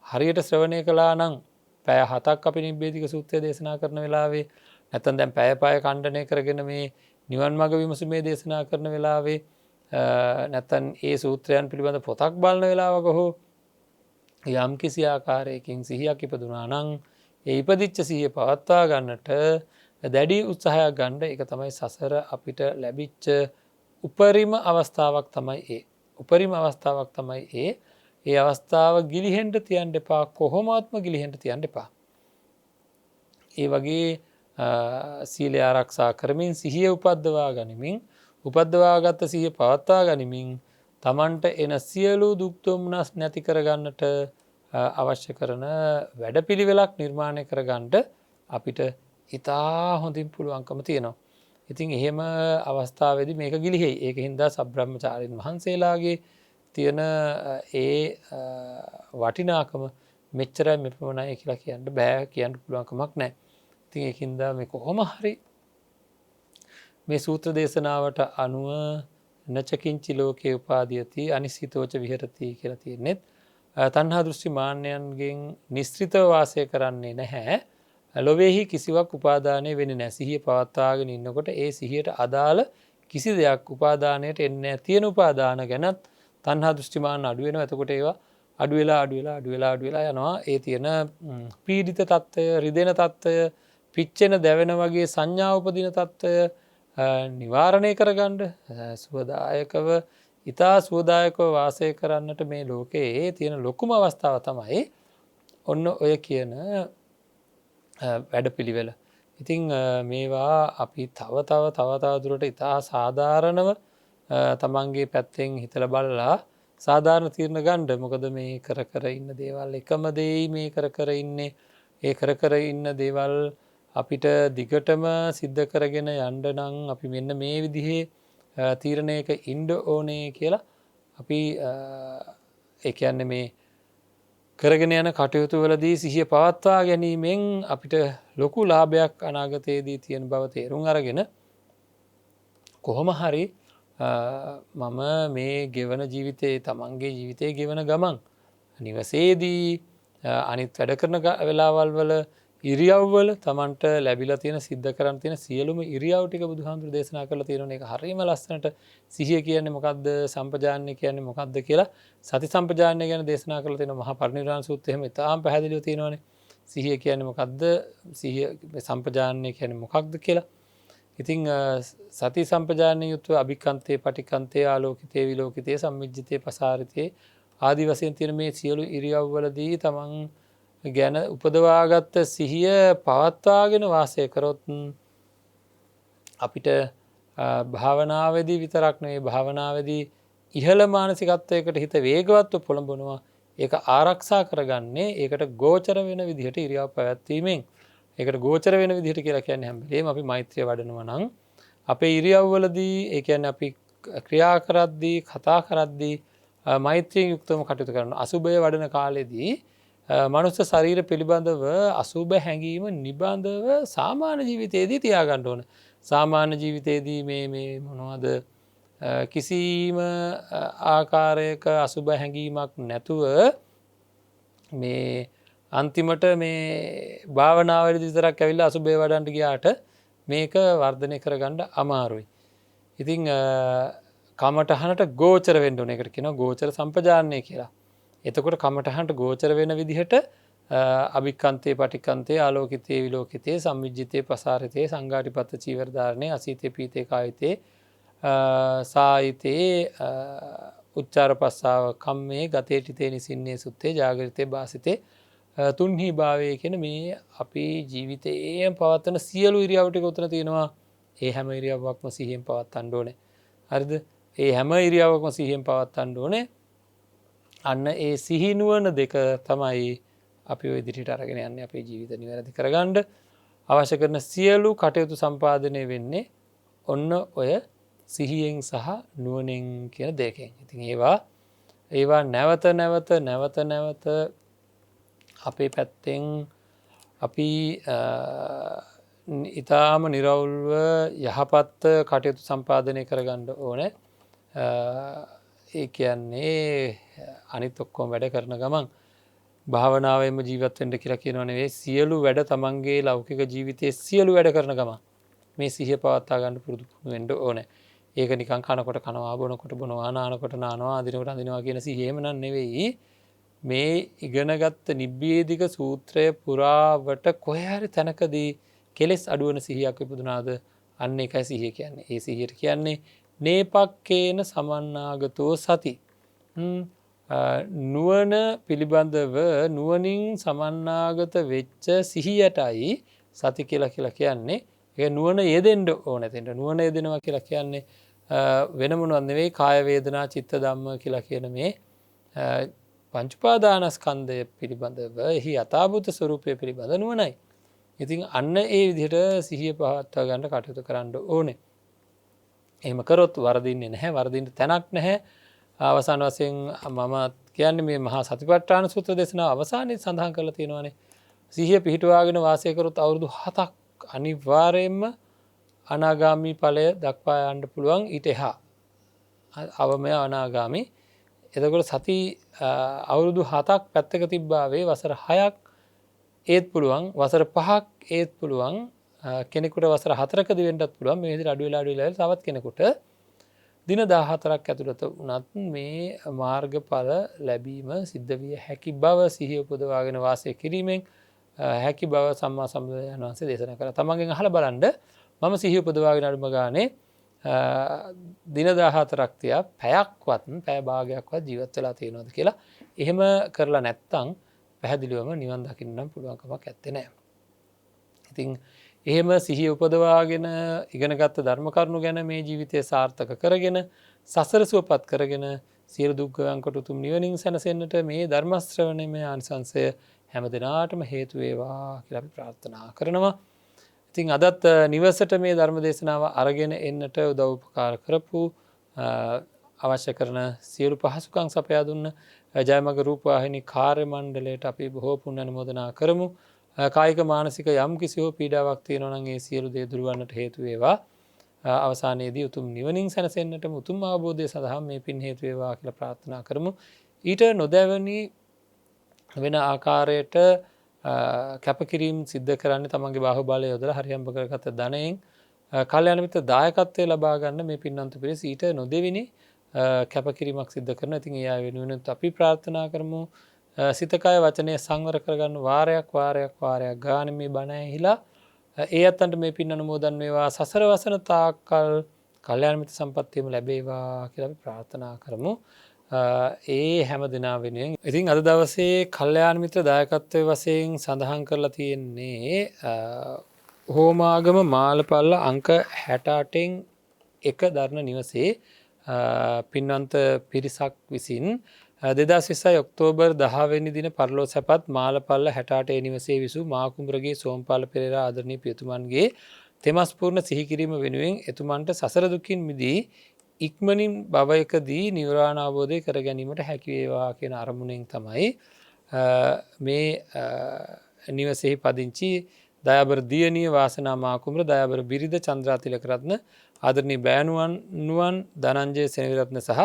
හරියට ශ්‍රවණය කළා නම් පැය 7ක් අපි නිබ්බේතික සූත්‍රය දේශනා කරන වෙලාවේ නැත්නම් දැන් පැය පාය ඛණ්ඩනය කරගෙන මේ නිවන් මඟ විමසුමේ දේශනා කරන වෙලාවේ නැත්නම් ඒ සූත්‍රයන් පිළිබඳ පොතක් බලන වෙලාවක හෝ යම් කිසි ආකාරයකින් සිහියක් ඉපදුනා නම් ඒ ඉපදිච්ච සිහිය පවත්වා ගන්නට දැඩි උත්සාහයක් ගන්න. ඒක තමයි සසර අපිට ලැබිච්ච උපරිම අවස්ථාවක් තමයි ඒ. උපරිම අවස්ථාවක් තමයි ඒ. ඒ අවස්ථාව ගිලිහෙන්න තියන්න එපා. කොහොමත්ම ගිලිහෙන්න තියන්න එපා. ඒ වගේ සීලය ආරක්ෂා කරමින් සිහිය උපද්දවා ගනිමින් උපද්දවාගත්ත සිහිය පවත්වා ගනිමින් තමන්ට එන සියලු දුක් දුම්නස් නැති කරගන්නට අවශ්‍ය කරන වැඩපිළිවෙලක් නිර්මාණය කරගන්නට අපිට ඉතා හොඳින් පුළුවන්කම තියෙනවා. ඉතින් එහෙම අවස්ථාවේදී මේක ගිලිහෙයි. ඒක හින්දා සබ්‍රහ්මචාරීන් වහන්සේලාගේ තියෙන ඒ වටිනාකම මෙච්චරයි මෙපමණයි කියලා කියන්න බෑ. කියන්න පුළුවන් කමක් නැහැ. ඉතින් ඒකින්ද මේ කොහොම හරි මේ සූත්‍ර දේශනාවට අනුව නචකින්චි ලෝකේ උපාදීයති අනිසිතෝච විහෙරති කියලා තියෙන්නේ. තණ්හා දෘෂ්ටි මාන්නයන්ගෙන් නිස්ත්‍රිතව වාසය කරන්නේ නැහැ. ලොවේහි කිසිවක් උපාදානය වෙන්නේ නැහැ. සිහිය පවත්වාගෙන ඉන්නකොට ඒ සිහියට අදාළ කිසි දෙයක් උපාදානයට එන්නේ නැහැ. තියෙන උපාදාන ගැනත් තණ්හා දෘෂ්ටි මාන්න අඩු වෙනවා. එතකොට ඒවා අඩු වෙලා යනවා. ඒ තියෙන පීඩිත తত্ত্বය, රිදෙන తত্ত্বය, පිච්චෙන දැවෙන වගේ සංඥා උපදින తত্ত্বය නිවාරණය කරගන්න සුවදායකව ඊතා සුවදායකව වාසය කරන්නට මේ ලෝකයේ තියෙන ලොකුම අවස්ථාව තමයි ඔන්න ඔය කියන වැඩපිළිවෙල. ඉතින් මේවා අපි තව දුරට ඊතා සාධාරණව තමන්ගේ පැත්තෙන් හිතලා බලලා සාධාරණ තීරණ ගන්න. මොකද මේ කර ඉන්න දේවල් එකම දෙයි මේ කර ඉන්නේ. ඒ කර ඉන්න දේවල් අපිට දිගටම සිද්ධ කරගෙන යන්න නම් අපි මෙන්න මේ විදිහේ තීරණයක ඉන්න ඕනේ කියලා අපි ඒ කියන්නේ මේ කරගෙන යන කටයුතු වලදී සිහිය පවත්වා ගැනීමෙන් අපිට ලොකු ලාභයක් අනාගතයේදී තියෙන බව තේරුම් අරගෙන කොහොම හරි මම මේ ගෙවන ජීවිතේ තමන්ගේ ජීවිතේ ගෙවන ගමන් නිවසේදී අනිත් වැඩ කරන වෙලාවල් වල ඉරියව්වල තමන්ට ලැබිලා තියෙන සිද්ධ කරන් තියෙන සියලුම ඉරියව් ටික බුදුහාමුදුරු දේශනා කරලා තියෙනවා. ඒක හරියම ලස්සනට සිහිය කියන්නේ මොකද්ද, සම්පජාන්‍ය කියන්නේ මොකද්ද කියලා සති සම්පජාන්‍ය ගැන දේශනා කරලා තියෙනවා. මහා පරිනිර්වාණ සූත්‍රයේ එහෙම ඉතාම පැහැදිලිව තියෙනවානේ. සිහිය කියන්නේ මොකද්ද, සිහිය සම්පජාන්‍ය කියන්නේ මොකක්ද කියලා. ඉතින් සති සම්පජාන්‍ය යුත්ව අභිකන්තේ පටිකන්තේ ආලෝකිතේ විලෝකිතේ සම්මිජ්ජිතේ පසාරිතේ ආදි වශයෙන් තියෙන මේ සියලු ඉරියව්වලදී තමන් ගැන උපදවාගත්ත සිහිය පවත්වාගෙන වාසය කරොත් අපිට භාවනාවේදී විතරක් නෙවෙයි භාවනාවේදී ඉහළ මානසිකත්වයකට හිත වේගවත්ව පොළඹවනවා. ඒක ආරක්ෂා කරගන්නේ ඒකට ගෝචර වෙන විදිහට ඉරියව් පැවැත්වීමෙන්. ඒකට ගෝචර වෙන විදිහට කියලා කියන්නේ හැම වෙලේම අපි මෛත්‍රිය වඩනවා නම් අපේ ඉරියව්වලදී ඒ කියන්නේ අපි ක්‍රියා කරද්දී කතා කරද්දී මෛත්‍රියෙන් යුක්තවම කටයුතු කරනවා. අසුබය වඩන කාලෙදී මනුස්ස ශරීර පිළිබඳව අසුබ හැඟීම නිබඳව සාමාන්‍ය ජීවිතයේදී තියාගන්න ඕන. සාමාන්‍ය ජීවිතයේදී මේ මොනවද කිසිම ආකාරයක අසුබ හැඟීමක් නැතුව මේ අන්තිමට මේ භාවනාවේදී විතරක් ඇවිල්ලා අසුබය වඩන්න ගියාට මේක වර්ධනය කරගන්න අමාරුයි. ඉතිං කමටහනට ගෝචර වෙන්න ඕන එකට කියනවා ගෝචර සම්පජානනය කියලා. එතකොට කමටහන්ට ගෝචර වෙන විදිහට අභිකන්තේ පටිකන්තේ ආලෝකිතේ විලෝකිතේ සම්විජ්ජිතය ප්‍රසාරිතය සංඝාටිපත්ත චීවරධාරණය අසීතය පීතේ කායිතේ සාහිතයේ උච්චාර පස්සාව කම්මේ ගතේටිතේ නිසින්නේ සුත්තේ ජාගරිතය භාසිතේ තුන්හි භාවය කියන මේ අපි ජීවිතයේ පවත්වන සියලු ඉරියව්ටික උතන තියෙනවා ඒ හැම ඉරියව්වක්ම සිහියෙන් පවත්තන්න ඕනේ. හරිද? ඒ හැම ඉරියව්වක්ම සිහියෙන් පවත්තන්න ඕනේ. අන්න ඒ සිහිනුවන දෙක තමයි අපි ඔය ඉදිරියට අරගෙන යන්නේ අපේ ජීවිත නිවැරදි කරගන්න අවශ්‍ය කරන සියලු කටයුතු සම්පාදනය වෙන්නේ ඔන්න ඔය සිහියෙන් සහ නුවණෙන් කියන දෙකෙන්. ඉතින් ඒවා නැවත අපේ පැත්තෙන් අපි ඊටාම නිරවුල්ව යහපත් කටයුතු සම්පාදනය කරගන්න ඕනේ. ඒ කියන්නේ අනිත් ඔක්කොම වැඩ කරන ගමන් භාවනාවෙන්ම ජීවත් වෙන්න කියලා කියනව නෙවෙයි සියලු වැඩ තමන්ගේ ලෞකික ජීවිතයේ සියලු වැඩ කරන ගමන් මේ සිහිය පවත්වා ගන්න පුරුදු වෙන්න ඕනේ. ඒක නිකන් කනකොට කනවා බොනකොට බොනවා නානකොට නානවා අදිනකොට අදිනවා කියන සිහියම නන් නෙවෙයි. මේ ඉගෙනගත්ත නිබ්බේධික සූත්‍රය පුරාවට කොහේ හරි තැනකදී කෙලෙස් අඩුවන සිහියක් ඉපදුනාද අන්න ඒකයි සිහිය කියන්නේ. ඒ සිහියට කියන්නේ නේපක්කේන සමන්නාගතෝ සති. නුවණ පිළිබඳව නුවණින් සමන්නාගත වෙච්ච සිහියටයි සති කියලා කියන්නේ. ඒ නුවණ යෙදෙන්න ඕන තැනට. නුවණ යෙදෙනවා කියලා කියන්නේ වෙන මොනවත් නෙවෙයි කාය වේදනා චිත්ත ධම්ම කියලා කියන මේ පංච උපාදානස්කන්ධය පිළිබඳව එහි යථාභූත ස්වરૂපය පිළිබඳ නුවණයි. ඉතින් අන්න ඒ විදිහට සිහිය පවත්වා ගන්න කටයුතු කරන්න ඕනේ. එහෙම කරොත් වරදින්නේ නැහැ. වරදින්න තැනක් නැහැ. අවසාන වශයෙන් මම කියන්නේ මේ මහා සතිපට්ඨාන සූත්‍ර දේශනාව අවසානයේ සඳහන් කරලා තියෙනවානේ. සිහිය පිහිටුවාගෙන වාසය කරොත් අවුරුදු 7ක් අනිවාර්යයෙන්ම අනාගාමී ඵලය දක්වා යන්න පුළුවන් ඊට එහා. අවමය අනාගාමී. එතකොට සති අවුරුදු 7ක් පැත්තක තිබ්බා වේ වසර 6ක් ඒත් පුළුවන් වසර 5ක් ඒත් පුළුවන් කෙනෙකුට වසර 4කදී වෙන්නත් පුළුවන් මේ විදිහට අඩු වෙලා තවත් කෙනෙකුට දින 14ක් ඇතුළත වුණත් මේ මාර්ගඵල ලැබීම සිද්ධ විය හැකි බව සිහිය උපදවාගෙන වාසය කිරීමෙන් හැකි බව සම්මා සම්බුදුරජාණන් වහන්සේ දේශනා කළා. තමන්ගෙන් අහලා බලන්න මම සිහිය උපදවාගෙන අඩුම ගානේ දින 14ක් තියා පැයක්වත් පැය භාගයක්වත් ජීවත් වෙලා තියෙනවද කියලා. එහෙම කරලා නැත්තම් පැහැදිලිවම නිවන් දකින්න නම් පුළුවන් කමක් නැත්තේ නෑ. ඉතින් එහෙම සිහිය උපදවාගෙන ඉගෙනගත්ත ධර්ම කරුණු ගැන මේ ජීවිතය සාර්ථක කරගෙන සසර සුවපත් කරගෙන සියලු දුක් ගයන්කොට උතුම් නිවනින් සැනසෙන්නට මේ ධර්ම ශ්‍රවණයේ ආනිසංසය හැම දිනාටම හේතු වේවා කියලා අපි ප්‍රාර්ථනා කරනවා. ඉතින් අදත් නිවසට මේ ධර්ම දේශනාව අරගෙන එන්නට උදව් උපකාර කරපු අවශ්‍ය කරන සියලු පහසුකම් සපයා දුන්න ජයමග රූපවාහිනී කාර්ය මණ්ඩලයට අපි බොහෝ පුණ්‍ය අනුමෝදනා කරමු. කායික මානසික යම් කිසි හෝ පීඩාවක් තියෙනවා නම් ඒ සියලු දේ දුරු වන්නට හේතු වේවා. අවසානයේදී උතුම් නිවනින් සැනසෙන්නටම උතුම් අවබෝධය සඳහා මේ පින් හේතු වේවා කියලා ප්‍රාර්ථනා කරමු. ඊට නොදැවනි වෙන ආකාරයට කැපකිරීම් සිද්ධ කරන්නේ තමන්ගේ බාහුවලය යොදලා හරියම්බ කරගත ධනයෙන් කල්යාණ මිත්‍ර දායකත්වය ලබා ගන්න මේ පින්වන්ත පිරිස ඊට නොදෙවිනි කැපකිරීමක් සිද්ධ කරන. ඉතින් ඒ අය වෙනුවෙන් අපි ප්‍රාර්ථනා කරමු සිත කය වචනය සංවර කරගන්න වාරයක් ගානේ මේ බණ ඇහිලා ඒ අතන්ට මේ පින් අනුමෝදන් වේවා සසර වසන තාක්කල් කල්යාණ මිත්‍ර සම්පත්තියම ලැබේවා කියලා අපි ප්‍රාර්ථනා කරමු. ඒ හැම දිනා වෙනුවෙන් ඉතින් අද දවසේ කල්යාණ මිත්‍ර දායකත්වයේ වශයෙන් සඳහන් කරලා තියෙන්නේ හෝමාගම මාලපල්ල අංක 68න් 1 දරණ නිවසේ පින්වන්ත පිරිසක් විසින් 2020 ඔක්තෝබර් 10 වෙනි දින පරලෝ සැපත් මාලපල්ල 68 නිවසේ විසූ මාකුඹරගේ සෝම්පාල පෙරේරා ආදරණීය පියතුමන්ගේ තෙමස් පූර්ණ සිහි කිරීම වෙනුවෙන් එතුමන්ට සසර දුකින් මිදී ඉක්මනින් භවයකදී නිර්වාණ අවබෝධය කර ගැනීමට හැකි වේවා කියන අරමුණෙන් තමයි මේ නිවසේහි පදිංචි දයාබර දියණිය වාසනා මාකුඹර දයාබර බිරිඳ චන්ද්‍රා තිලකරත්න ආදරණීය බෑණුවන් ධනංජය සෙනවිරත්න සහ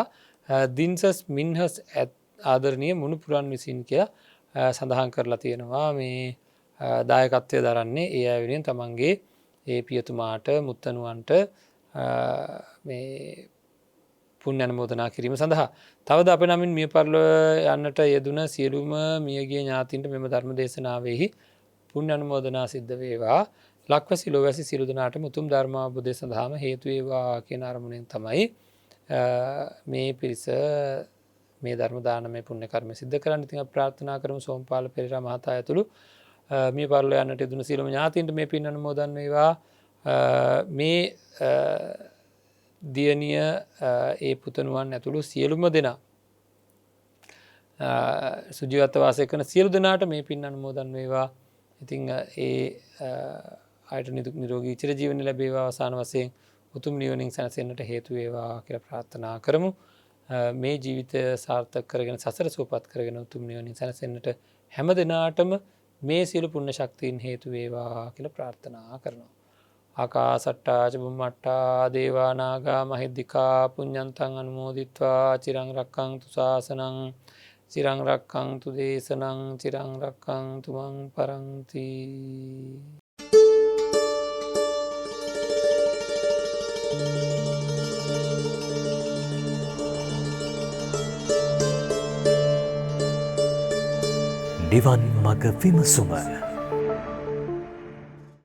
දින්සස් මින්හස් ආදරණීය මුණුපුරන් විසින් කියලා සඳහන් කරලා තියෙනවා. මේ දායකත්වය දරන්නේ ඒ අය වෙනුවෙන් තමන්ගේ ඒ පියතුමාට මුත්තණුවන්ට මේ පුණ්‍ය අනුමෝදනා කිරීම සඳහා තවද අප නමින් මිය පරලොව යන්නට යෙදුන සියලුම මියගේ ඥාතින්ට මෙම ධර්ම දේශනාවෙහි පුණ්‍ය අනුමෝදනා සිද්ධ වේවා. ලක්වැසි ලොවැසි සියලු දෙනාට උතුම් ධර්මාවබෝධය සඳහාම හේතු වේවා කියන අරමුණෙන් තමයි මේ පිරිස මේ ධර්ම දානමය පුණ්‍ය කර්ම සිද්ධ කරන්න. ඉතින් අපි ප්‍රාර්ථනා කරමු සෝමපාල පෙරේරා මහතා ඇතුළු මිය පරලොව යන්නට යෙදුන සියලුම ඥාතීන්ට මේ පින් අනුමෝදන් වේවා. මේ දියණිය ඒ පුතණුවන් ඇතුළු සියලුම දෙනා සුජීවත්ව වාසය කරන සියලු දෙනාට මේ පින් අනුමෝදන් වේවා. ඉතින් ඒ අයට නිදුක් නිරෝගී චිරජීවනය ලැබේවා. අවසාන වශයෙන් උතුම් නිවනින් සැනසෙන්නට හේතු වේවා කියලා ප්‍රාර්ථනා කරමු. මේ ජීවිතය සාර්ථක කරගෙන සසර සුවපත් කරගෙන උතුම් නිවනින් සැනසෙන්නට හැම දිනාටම මේ සියලු පුණ්‍ය ශක්තියින් හේතු වේවා කියලා ප්‍රාර්ථනා කරනවා. ආකාසට්ටා ච බුම්මට්ටා දේවා නාග මහිද්దికා පුඤ්ඤන්තං අනුමෝදිත්වා චිරං රක්ඛන්තු ශාසනං චිරං රක්ඛන්තු දේශනං චිරං රක්ඛන්තු මං පරන්ති. නිවන් මඟ විමසුම